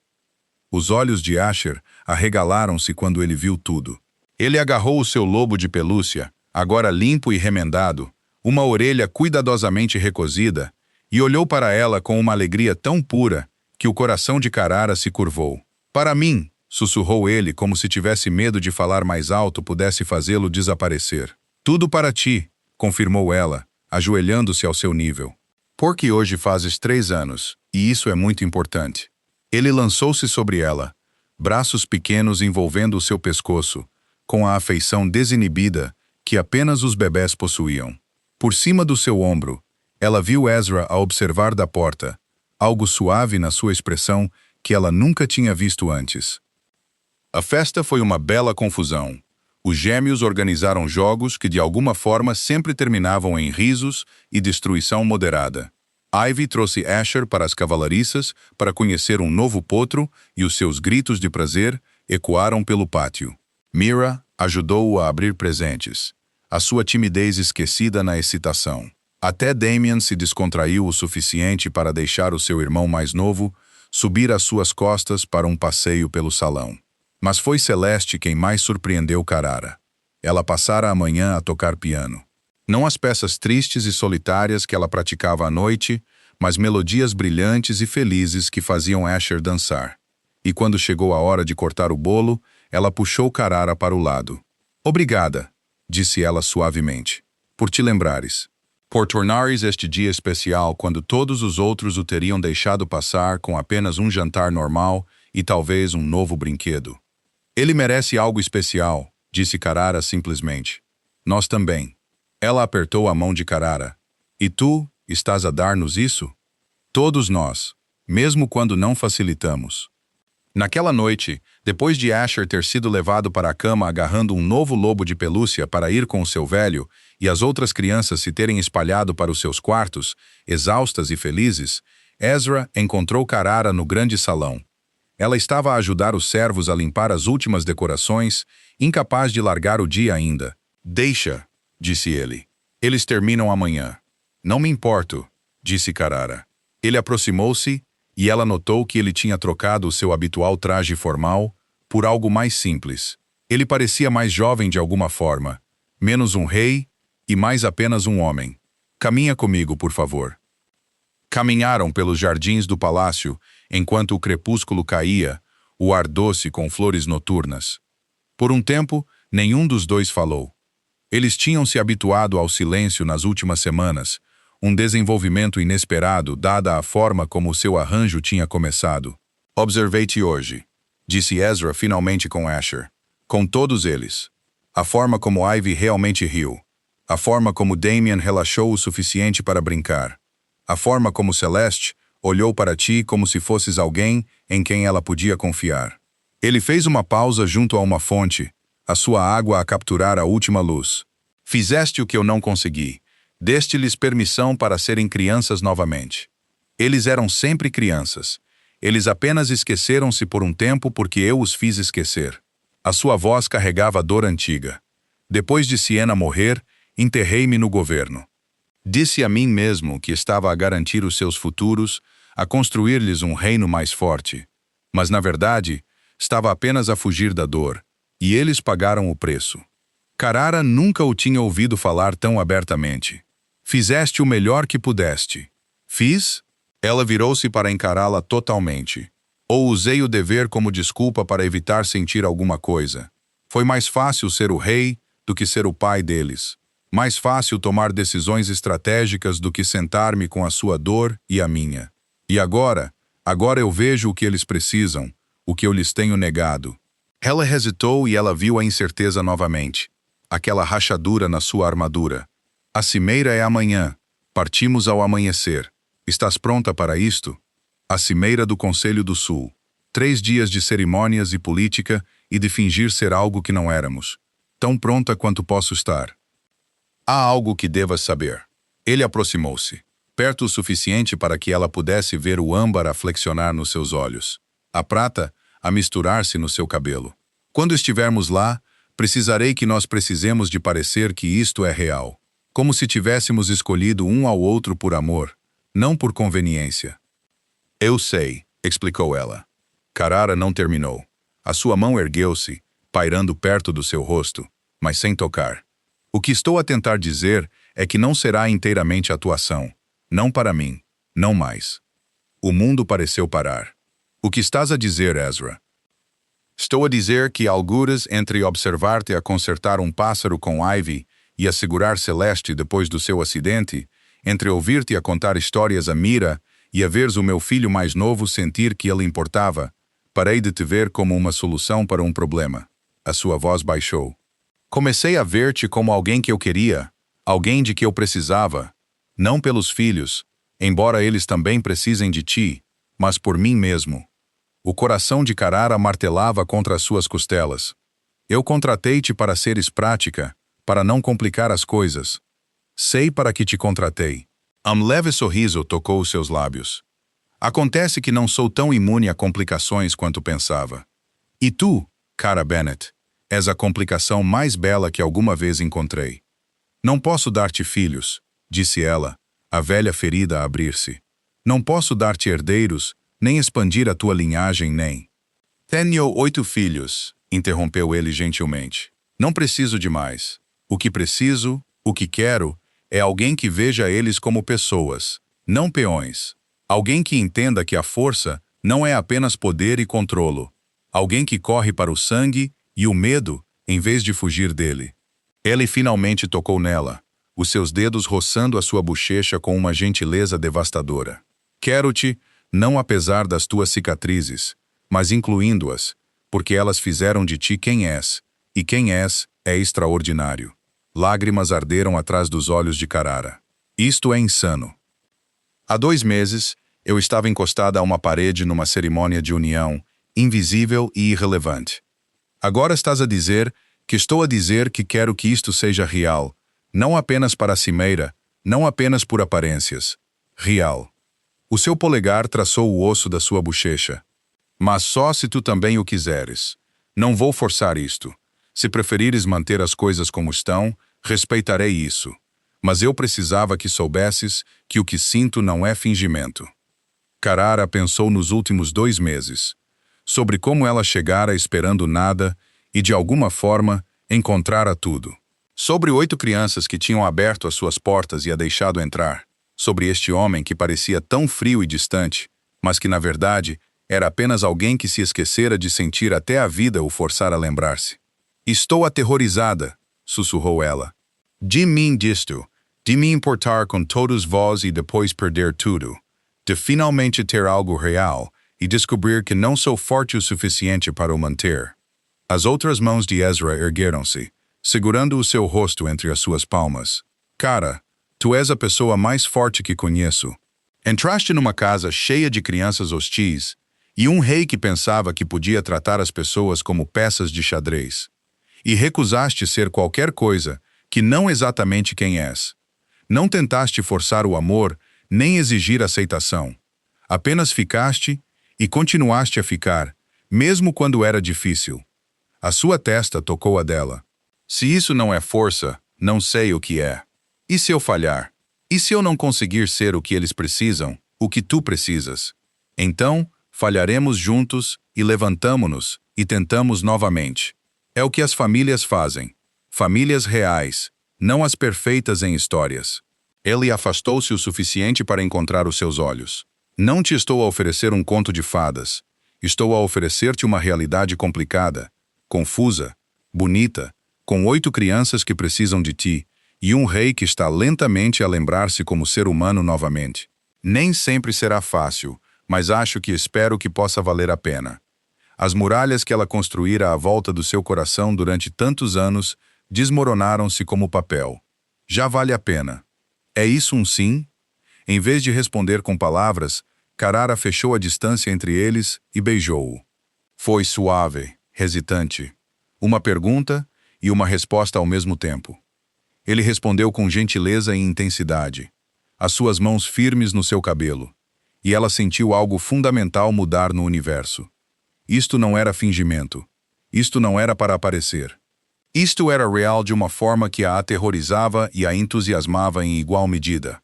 Os olhos de Asher arregalaram-se quando ele viu tudo. Ele agarrou o seu lobo de pelúcia, agora limpo e remendado, uma orelha cuidadosamente recosida, e olhou para ela com uma alegria tão pura que o coração de Carrara se curvou. Para mim, sussurrou ele como se tivesse medo de falar mais alto pudesse fazê-lo desaparecer. Tudo para ti, confirmou ela, ajoelhando-se ao seu nível. Porque hoje fazes 3 anos, e isso é muito importante. Ele lançou-se sobre ela, braços pequenos envolvendo o seu pescoço, com a afeição desinibida que apenas os bebés possuíam. Por cima do seu ombro, ela viu Ezra a observar da porta, algo suave na sua expressão que ela nunca tinha visto antes. A festa foi uma bela confusão. Os gêmeos organizaram jogos que de alguma forma sempre terminavam em risos e destruição moderada. Ivy trouxe Asher para as cavalariças para conhecer um novo potro e os seus gritos de prazer ecoaram pelo pátio. Mira ajudou-o a abrir presentes, a sua timidez esquecida na excitação. Até Damien se descontraiu o suficiente para deixar o seu irmão mais novo subir às suas costas para um passeio pelo salão. Mas foi Celeste quem mais surpreendeu Carrara. Ela passara a manhã a tocar piano. Não as peças tristes e solitárias que ela praticava à noite, mas melodias brilhantes e felizes que faziam Asher dançar. E quando chegou a hora de cortar o bolo, ela puxou Carrara para o lado. "Obrigada", disse ela suavemente, "por te lembrares. Por tornares este dia especial quando todos os outros o teriam deixado passar com apenas um jantar normal e talvez um novo brinquedo. Ele merece algo especial", disse Carrara simplesmente. "Nós também." Ela apertou a mão de Carrara. "E tu, estás a dar-nos isso?" "Todos nós, mesmo quando não facilitamos." Naquela noite, depois de Asher ter sido levado para a cama agarrando um novo lobo de pelúcia para ir com o seu velho, e as outras crianças se terem espalhado para os seus quartos, exaustas e felizes, Ezra encontrou Carrara no grande salão. Ela estava a ajudar os servos a limpar as últimas decorações, incapaz de largar o dia ainda. "Deixa", disse ele. "Eles terminam amanhã." "Não me importo", disse Carrara. Ele aproximou-se e ela notou que ele tinha trocado o seu habitual traje formal por algo mais simples. Ele parecia mais jovem de alguma forma, menos um rei e mais apenas um homem. "Caminha comigo, por favor." Caminharam pelos jardins do palácio enquanto o crepúsculo caía, o ar doce com flores noturnas. Por um tempo, nenhum dos dois falou. Eles tinham se habituado ao silêncio nas últimas semanas, um desenvolvimento inesperado dada a forma como seu arranjo tinha começado. "Observei-te hoje", disse Ezra finalmente com Asher. "Com todos eles. A forma como Ivy realmente riu. A forma como Damien relaxou o suficiente para brincar. A forma como Celeste olhou para ti como se fosses alguém em quem ela podia confiar." Ele fez uma pausa junto a uma fonte, a sua água a capturar a última luz. "Fizeste o que eu não consegui. Deste-lhes permissão para serem crianças novamente. Eles eram sempre crianças. Eles apenas esqueceram-se por um tempo porque eu os fiz esquecer." A sua voz carregava a dor antiga. "Depois de Siena morrer, enterrei-me no governo. Disse a mim mesmo que estava a garantir os seus futuros, a construir-lhes um reino mais forte. Mas, na verdade, estava apenas a fugir da dor, e eles pagaram o preço." Carrara nunca o tinha ouvido falar tão abertamente. "Fizeste o melhor que pudeste." "Fiz?" Ela virou-se para encará-la totalmente. "Ou usei o dever como desculpa para evitar sentir alguma coisa. Foi mais fácil ser o rei do que ser o pai deles. Mais fácil tomar decisões estratégicas do que sentar-me com a sua dor e a minha. E agora eu vejo o que eles precisam, o que eu lhes tenho negado." Ela hesitou e ela viu a incerteza novamente. Aquela rachadura na sua armadura. "A cimeira é amanhã. Partimos ao amanhecer. Estás pronta para isto?" A cimeira do Conselho do Sul. 3 dias de cerimônias e política e de fingir ser algo que não éramos. Tão pronta quanto posso estar. "Há algo que devas saber." Ele aproximou-se, perto o suficiente para que ela pudesse ver o âmbar a flexionar nos seus olhos, a prata a misturar-se no seu cabelo. "Quando estivermos lá, precisarei que nós precisemos de parecer que isto é real. Como se tivéssemos escolhido um ao outro por amor, não por conveniência." "Eu sei", explicou ela. Carrara não terminou. A sua mão ergueu-se, pairando perto do seu rosto, mas sem tocar. "O que estou a tentar dizer é que não será inteiramente atuação. Não para mim. Não mais." O mundo pareceu parar. "O que estás a dizer, Ezra?" "Estou a dizer que, algures entre observar-te a consertar um pássaro com Ivy e a segurar Celeste depois do seu acidente, entre ouvir-te a contar histórias a Mira e a veres o meu filho mais novo sentir que ele importava, parei de te ver como uma solução para um problema." A sua voz baixou. "Comecei a ver-te como alguém que eu queria, alguém de que eu precisava, não pelos filhos, embora eles também precisem de ti, mas por mim mesmo." O coração de Carrara martelava contra as suas costelas. "Eu contratei-te para seres prática, para não complicar as coisas. Sei para que te contratei." Um leve sorriso tocou os seus lábios. "Acontece que não sou tão imune a complicações quanto pensava. E tu, cara Bennett, és a complicação mais bela que alguma vez encontrei. Não posso dar-te filhos, disse ela, a velha ferida a abrir-se. Não posso dar-te herdeiros, nem expandir a tua linhagem, nem... Tenho 8 filhos, interrompeu ele gentilmente. Não preciso de mais. O que preciso, o que quero, é alguém que veja eles como pessoas, não peões. Alguém que entenda que a força não é apenas poder e controlo. Alguém que corre para o sangue e o medo, em vez de fugir dele. Ele finalmente tocou nela, os seus dedos roçando a sua bochecha com uma gentileza devastadora. Quero-te, não apesar das tuas cicatrizes, mas incluindo-as, porque elas fizeram de ti quem és, e quem és é extraordinário. Lágrimas arderam atrás dos olhos de Carrara. Isto é insano. Há 2 meses, eu estava encostada a uma parede numa cerimônia de união, invisível e irrelevante. Agora estás a dizer que estou a dizer que quero que isto seja real, não apenas para a cimeira, não apenas por aparências. Real. O seu polegar traçou o osso da sua bochecha. Mas só se tu também o quiseres. Não vou forçar isto. Se preferires manter as coisas como estão, respeitarei isso. Mas eu precisava que soubesses que o que sinto não é fingimento. Carrara pensou nos últimos 2 meses, sobre como ela chegara esperando nada e, de alguma forma, encontrara tudo. Sobre 8 crianças que tinham aberto as suas portas e a deixado entrar. Sobre este homem que parecia tão frio e distante, mas que, na verdade, era apenas alguém que se esquecera de sentir até a vida o forçar a lembrar-se. Estou aterrorizada, sussurrou ela. De mim disto, de me importar com todos vós e depois perder tudo. De finalmente ter algo real e descobrir que não sou forte o suficiente para o manter. As outras mãos de Ezra ergueram-se, segurando o seu rosto entre as suas palmas. Cara, tu és a pessoa mais forte que conheço. Entraste numa casa cheia de crianças hostis e um rei que pensava que podia tratar as pessoas como peças de xadrez. E recusaste ser qualquer coisa que não exatamente quem és. Não tentaste forçar o amor, nem exigir aceitação. Apenas ficaste e continuaste a ficar, mesmo quando era difícil. A sua testa tocou a dela. Se isso não é força, não sei o que é. E se eu falhar? E se eu não conseguir ser o que eles precisam, o que tu precisas? Então, falharemos juntos e levantamo-nos e tentamos novamente. É o que as famílias fazem. Famílias reais, não as perfeitas em histórias. Ele afastou-se o suficiente para encontrar os seus olhos. Não te estou a oferecer um conto de fadas. Estou a oferecer-te uma realidade complicada, confusa, bonita, com 8 crianças que precisam de ti, e um rei que está lentamente a lembrar-se como ser humano novamente. Nem sempre será fácil, mas acho que espero que possa valer a pena. As muralhas que ela construíra à volta do seu coração durante tantos anos desmoronaram-se como papel. Já vale a pena. É isso um sim? Em vez de responder com palavras, Carrara fechou a distância entre eles e beijou-o. Foi suave, hesitante. Uma pergunta e uma resposta ao mesmo tempo. Ele respondeu com gentileza e intensidade, as suas mãos firmes no seu cabelo, e ela sentiu algo fundamental mudar no universo. Isto não era fingimento. Isto não era para aparecer. Isto era real de uma forma que a aterrorizava e a entusiasmava em igual medida.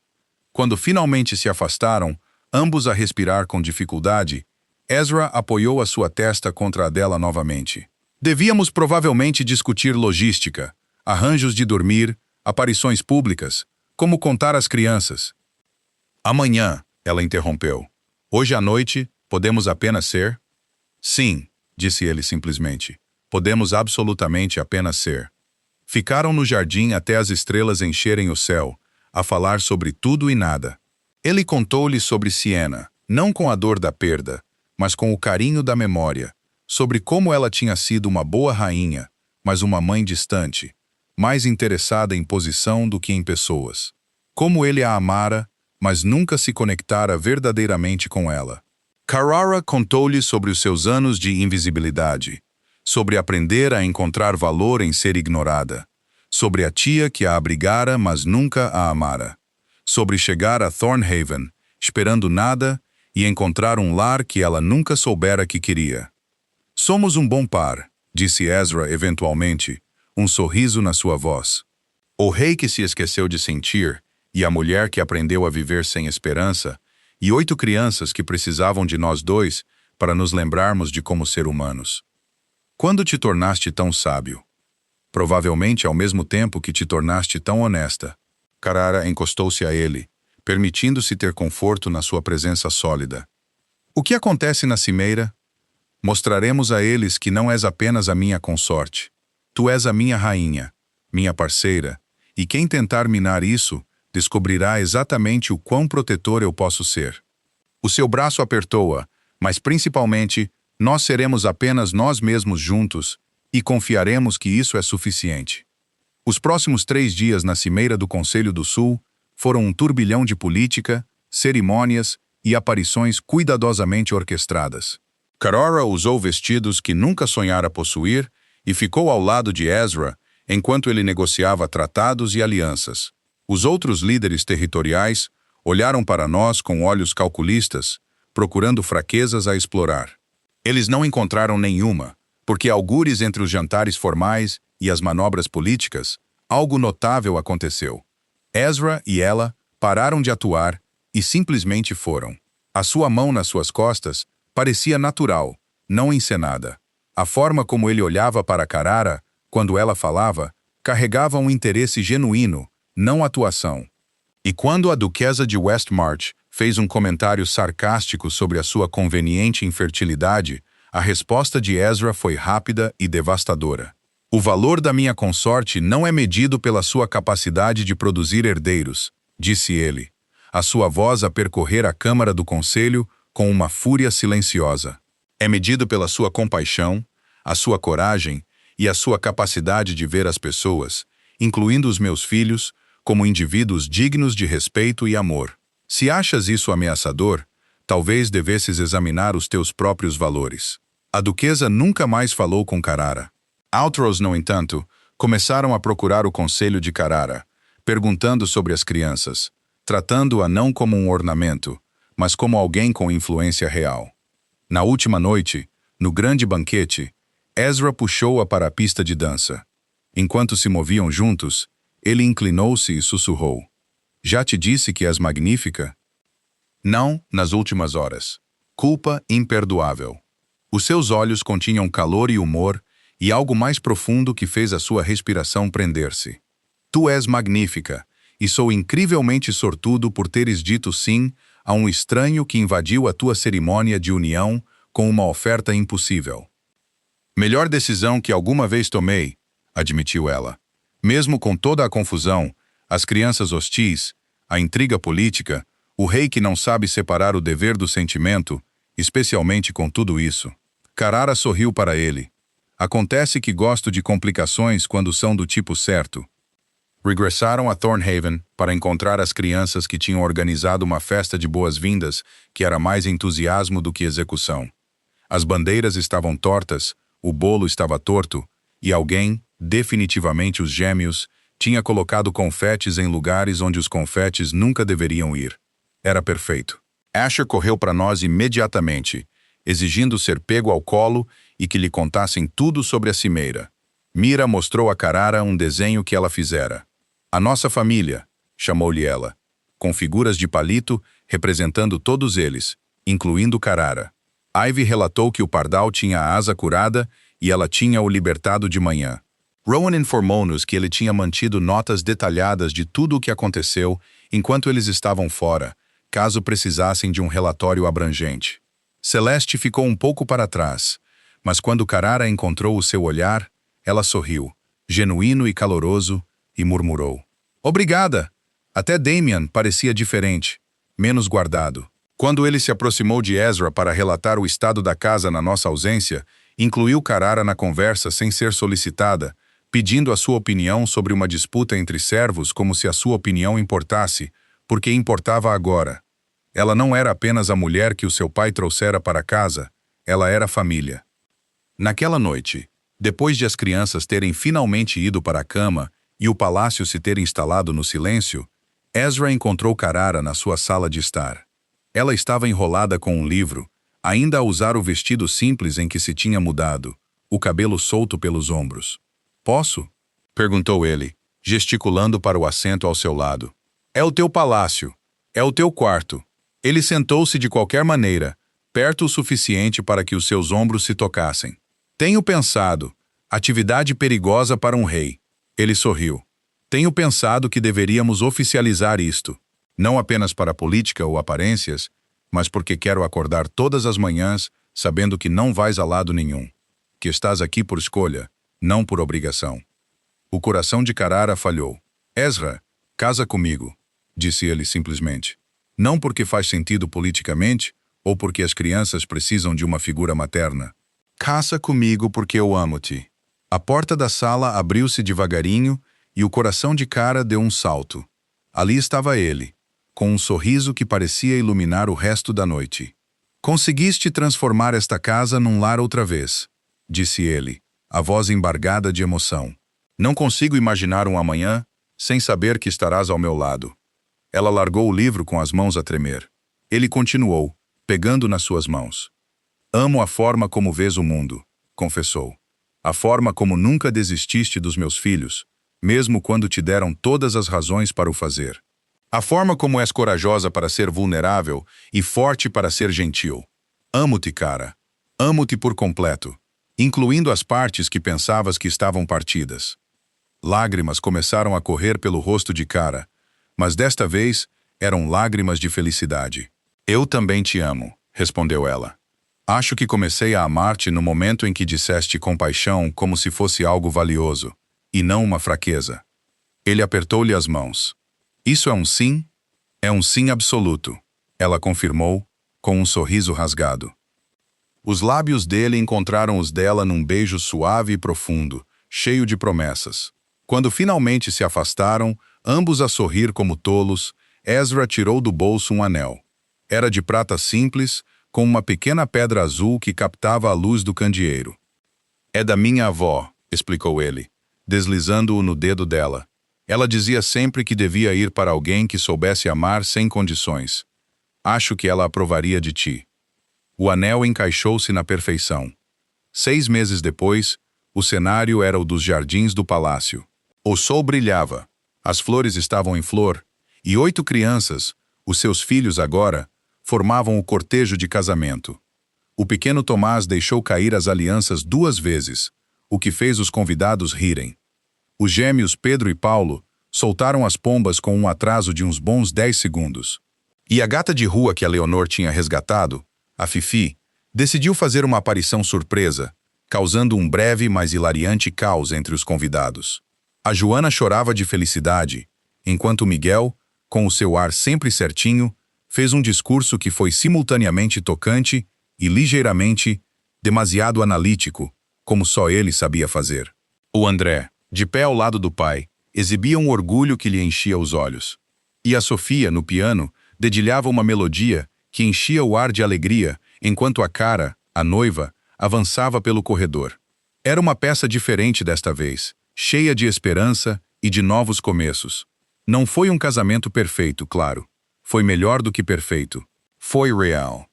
Quando finalmente se afastaram, ambos a respirar com dificuldade, Ezra apoiou a sua testa contra a dela novamente. Devíamos provavelmente discutir logística, arranjos de dormir, aparições públicas, como contar às crianças. Amanhã, ela interrompeu. Hoje à noite, podemos apenas ser? Sim, disse ele simplesmente. Podemos absolutamente apenas ser. Ficaram no jardim até as estrelas encherem o céu, a falar sobre tudo e nada. Ele contou-lhe sobre Siena, não com a dor da perda, mas com o carinho da memória, sobre como ela tinha sido uma boa rainha, mas uma mãe distante, mais interessada em posição do que em pessoas. Como ele a amara, mas nunca se conectara verdadeiramente com ela. Carrara contou-lhe sobre os seus anos de invisibilidade, sobre aprender a encontrar valor em ser ignorada, sobre a tia que a abrigara, mas nunca a amara, sobre chegar a Thornhaven, esperando nada, e encontrar um lar que ela nunca soubera que queria. Somos um bom par, disse Ezra eventualmente, um sorriso na sua voz. O rei que se esqueceu de sentir, e a mulher que aprendeu a viver sem esperança, e 8 crianças que precisavam de nós dois para nos lembrarmos de como ser humanos. Quando te tornaste tão sábio? Provavelmente ao mesmo tempo que te tornaste tão honesta. Carrara encostou-se a ele, permitindo-se ter conforto na sua presença sólida. O que acontece na cimeira? Mostraremos a eles que não és apenas a minha consorte. Tu és a minha rainha, minha parceira, e quem tentar minar isso, descobrirá exatamente o quão protetor eu posso ser. O seu braço apertou-a, mas principalmente, nós seremos apenas nós mesmos juntos e confiaremos que isso é suficiente. Os próximos 3 dias na Cimeira do Conselho do Sul foram um turbilhão de política, cerimônias e aparições cuidadosamente orquestradas. Carrara usou vestidos que nunca sonhara possuir e ficou ao lado de Ezra enquanto ele negociava tratados e alianças. Os outros líderes territoriais olharam para nós com olhos calculistas, procurando fraquezas a explorar. Eles não encontraram nenhuma, porque algures entre os jantares formais e as manobras políticas, algo notável aconteceu. Ezra e ela pararam de atuar e simplesmente foram. A sua mão nas suas costas parecia natural, não encenada. A forma como ele olhava para Carrara, quando ela falava, carregava um interesse genuíno, não atuação. E quando a duquesa de Westmarch fez um comentário sarcástico sobre a sua conveniente infertilidade, a resposta de Ezra foi rápida e devastadora. O valor da minha consorte não é medido pela sua capacidade de produzir herdeiros, disse ele, a sua voz a percorrer a câmara do conselho com uma fúria silenciosa. É medido pela sua compaixão, a sua coragem e a sua capacidade de ver as pessoas, incluindo os meus filhos, como indivíduos dignos de respeito e amor. Se achas isso ameaçador, talvez devesses examinar os teus próprios valores. A duquesa nunca mais falou com Carrara. Outros, no entanto, começaram a procurar o conselho de Carrara, perguntando sobre as crianças, tratando-a não como um ornamento, mas como alguém com influência real. Na última noite, no grande banquete, Ezra puxou-a para a pista de dança. Enquanto se moviam juntos, ele inclinou-se e sussurrou. Já te disse que és magnífica? Não, nas últimas horas. Culpa imperdoável. Os seus olhos continham calor e humor e algo mais profundo que fez a sua respiração prender-se. Tu és magnífica, e sou incrivelmente sortudo por teres dito sim a um estranho que invadiu a tua cerimônia de união com uma oferta impossível. Melhor decisão que alguma vez tomei, admitiu ela. Mesmo com toda a confusão, as crianças hostis, a intriga política, o rei que não sabe separar o dever do sentimento, especialmente com tudo isso. Carrara sorriu para ele. Acontece que gosto de complicações quando são do tipo certo. Regressaram a Thornhaven para encontrar as crianças que tinham organizado uma festa de boas-vindas que era mais entusiasmo do que execução. As bandeiras estavam tortas, o bolo estava torto, e alguém, definitivamente os gêmeos, tinha colocado confetes em lugares onde os confetes nunca deveriam ir. Era perfeito. Asher correu para nós imediatamente, exigindo ser pego ao colo e que lhe contassem tudo sobre a cimeira. Mira mostrou a Carrara um desenho que ela fizera. A nossa família, chamou-lhe ela, com figuras de palito representando todos eles, incluindo Carrara. Ivy relatou que o pardal tinha a asa curada e ela tinha-o libertado de manhã. Rowan informou-nos que ele tinha mantido notas detalhadas de tudo o que aconteceu enquanto eles estavam fora, caso precisassem de um relatório abrangente. Celeste ficou um pouco para trás, mas quando Carrara encontrou o seu olhar, ela sorriu, genuíno e caloroso, e murmurou. Obrigada! Até Damian parecia diferente, menos guardado. Quando ele se aproximou de Ezra para relatar o estado da casa na nossa ausência, incluiu Carrara na conversa sem ser solicitada, pedindo a sua opinião sobre uma disputa entre servos como se a sua opinião importasse, porque importava agora. Ela não era apenas a mulher que o seu pai trouxera para casa, ela era família. Naquela noite, depois de as crianças terem finalmente ido para a cama e o palácio se ter instalado no silêncio, Ezra encontrou Carrara na sua sala de estar. Ela estava enrolada com um livro, ainda a usar o vestido simples em que se tinha mudado, o cabelo solto pelos ombros. Posso? Perguntou ele, gesticulando para o assento ao seu lado. É o teu palácio. É o teu quarto. Ele sentou-se de qualquer maneira, perto o suficiente para que os seus ombros se tocassem. Tenho pensado. Atividade perigosa para um rei. Ele sorriu. Tenho pensado que deveríamos oficializar isto. Não apenas para política ou aparências, mas porque quero acordar todas as manhãs sabendo que não vais a lado nenhum. Que estás aqui por escolha, não por obrigação. O coração de Carrara falhou. Ezra, casa comigo, disse ele simplesmente. Não porque faz sentido politicamente, ou porque as crianças precisam de uma figura materna. Casa comigo porque eu amo-te. A porta da sala abriu-se devagarinho e o coração de Cara deu um salto. Ali estava ele, com um sorriso que parecia iluminar o resto da noite. Conseguiste transformar esta casa num lar outra vez, disse ele, a voz embargada de emoção. Não consigo imaginar um amanhã sem saber que estarás ao meu lado. Ela largou o livro com as mãos a tremer. Ele continuou, pegando nas suas mãos. Amo a forma como vês o mundo, confessou. A forma como nunca desististe dos meus filhos, mesmo quando te deram todas as razões para o fazer. A forma como és corajosa para ser vulnerável e forte para ser gentil. Amo-te, Cara. Amo-te por completo, incluindo as partes que pensavas que estavam partidas. Lágrimas começaram a correr pelo rosto de Cara, mas desta vez eram lágrimas de felicidade. Eu também te amo, respondeu ela. Acho que comecei a amar-te no momento em que disseste compaixão como se fosse algo valioso, e não uma fraqueza. Ele apertou-lhe as mãos. Isso é um sim? É um sim absoluto, ela confirmou, com um sorriso rasgado. Os lábios dele encontraram os dela num beijo suave e profundo, cheio de promessas. Quando finalmente se afastaram, ambos a sorrir como tolos, Ezra tirou do bolso um anel. Era de prata simples, com uma pequena pedra azul que captava a luz do candeeiro. É da minha avó, explicou ele, deslizando-o no dedo dela. Ela dizia sempre que devia ir para alguém que soubesse amar sem condições. Acho que ela aprovaria de ti. O anel encaixou-se na perfeição. 6 meses depois, o cenário era o dos jardins do palácio. O sol brilhava, as flores estavam em flor, e 8 crianças, os seus filhos agora, formavam o cortejo de casamento. O pequeno Tomás deixou cair as alianças 2 vezes, o que fez os convidados rirem. Os gêmeos Pedro e Paulo soltaram as pombas com um atraso de uns bons 10 segundos. E a gata de rua que a Leonor tinha resgatado, a Fifi, decidiu fazer uma aparição surpresa, causando um breve mas hilariante caos entre os convidados. A Joana chorava de felicidade, enquanto Miguel, com o seu ar sempre certinho, fez um discurso que foi simultaneamente tocante e ligeiramente demasiado analítico, como só ele sabia fazer. O André, de pé ao lado do pai, exibia um orgulho que lhe enchia os olhos. E a Sofia, no piano, dedilhava uma melodia que enchia o ar de alegria, enquanto a Cara, a noiva, avançava pelo corredor. Era uma peça diferente desta vez, cheia de esperança e de novos começos. Não foi um casamento perfeito, claro. Foi melhor do que perfeito. Foi real.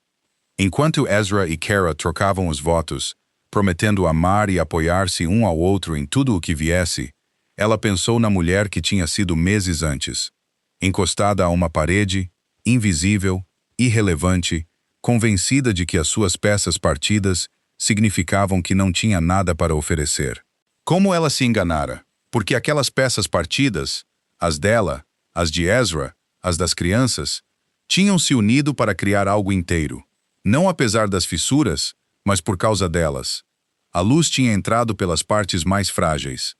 Enquanto Ezra e Cara trocavam os votos, prometendo amar e apoiar-se um ao outro em tudo o que viesse, ela pensou na mulher que tinha sido meses antes. Encostada a uma parede, invisível, irrelevante, convencida de que as suas peças partidas significavam que não tinha nada para oferecer. Como ela se enganara, porque aquelas peças partidas, as dela, as de Ezra, as das crianças, tinham se unido para criar algo inteiro. Não apesar das fissuras, mas por causa delas. A luz tinha entrado pelas partes mais frágeis.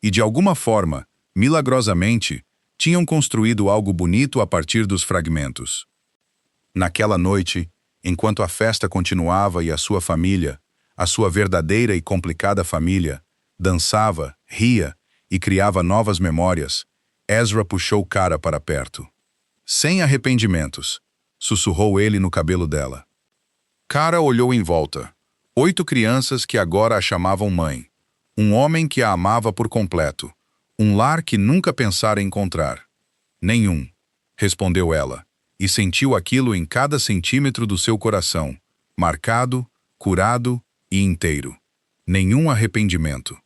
E de alguma forma, milagrosamente, tinham construído algo bonito a partir dos fragmentos. Naquela noite, enquanto a festa continuava e a sua família, a sua verdadeira e complicada família, dançava, ria e criava novas memórias, Ezra puxou Cara para perto. Sem arrependimentos, sussurrou ele no cabelo dela. Cara olhou em volta. 8 crianças que agora a chamavam mãe. Um homem que a amava por completo. Um lar que nunca pensara encontrar. Nenhum, respondeu ela, e sentiu aquilo em cada centímetro do seu coração, marcado, curado e inteiro. Nenhum arrependimento.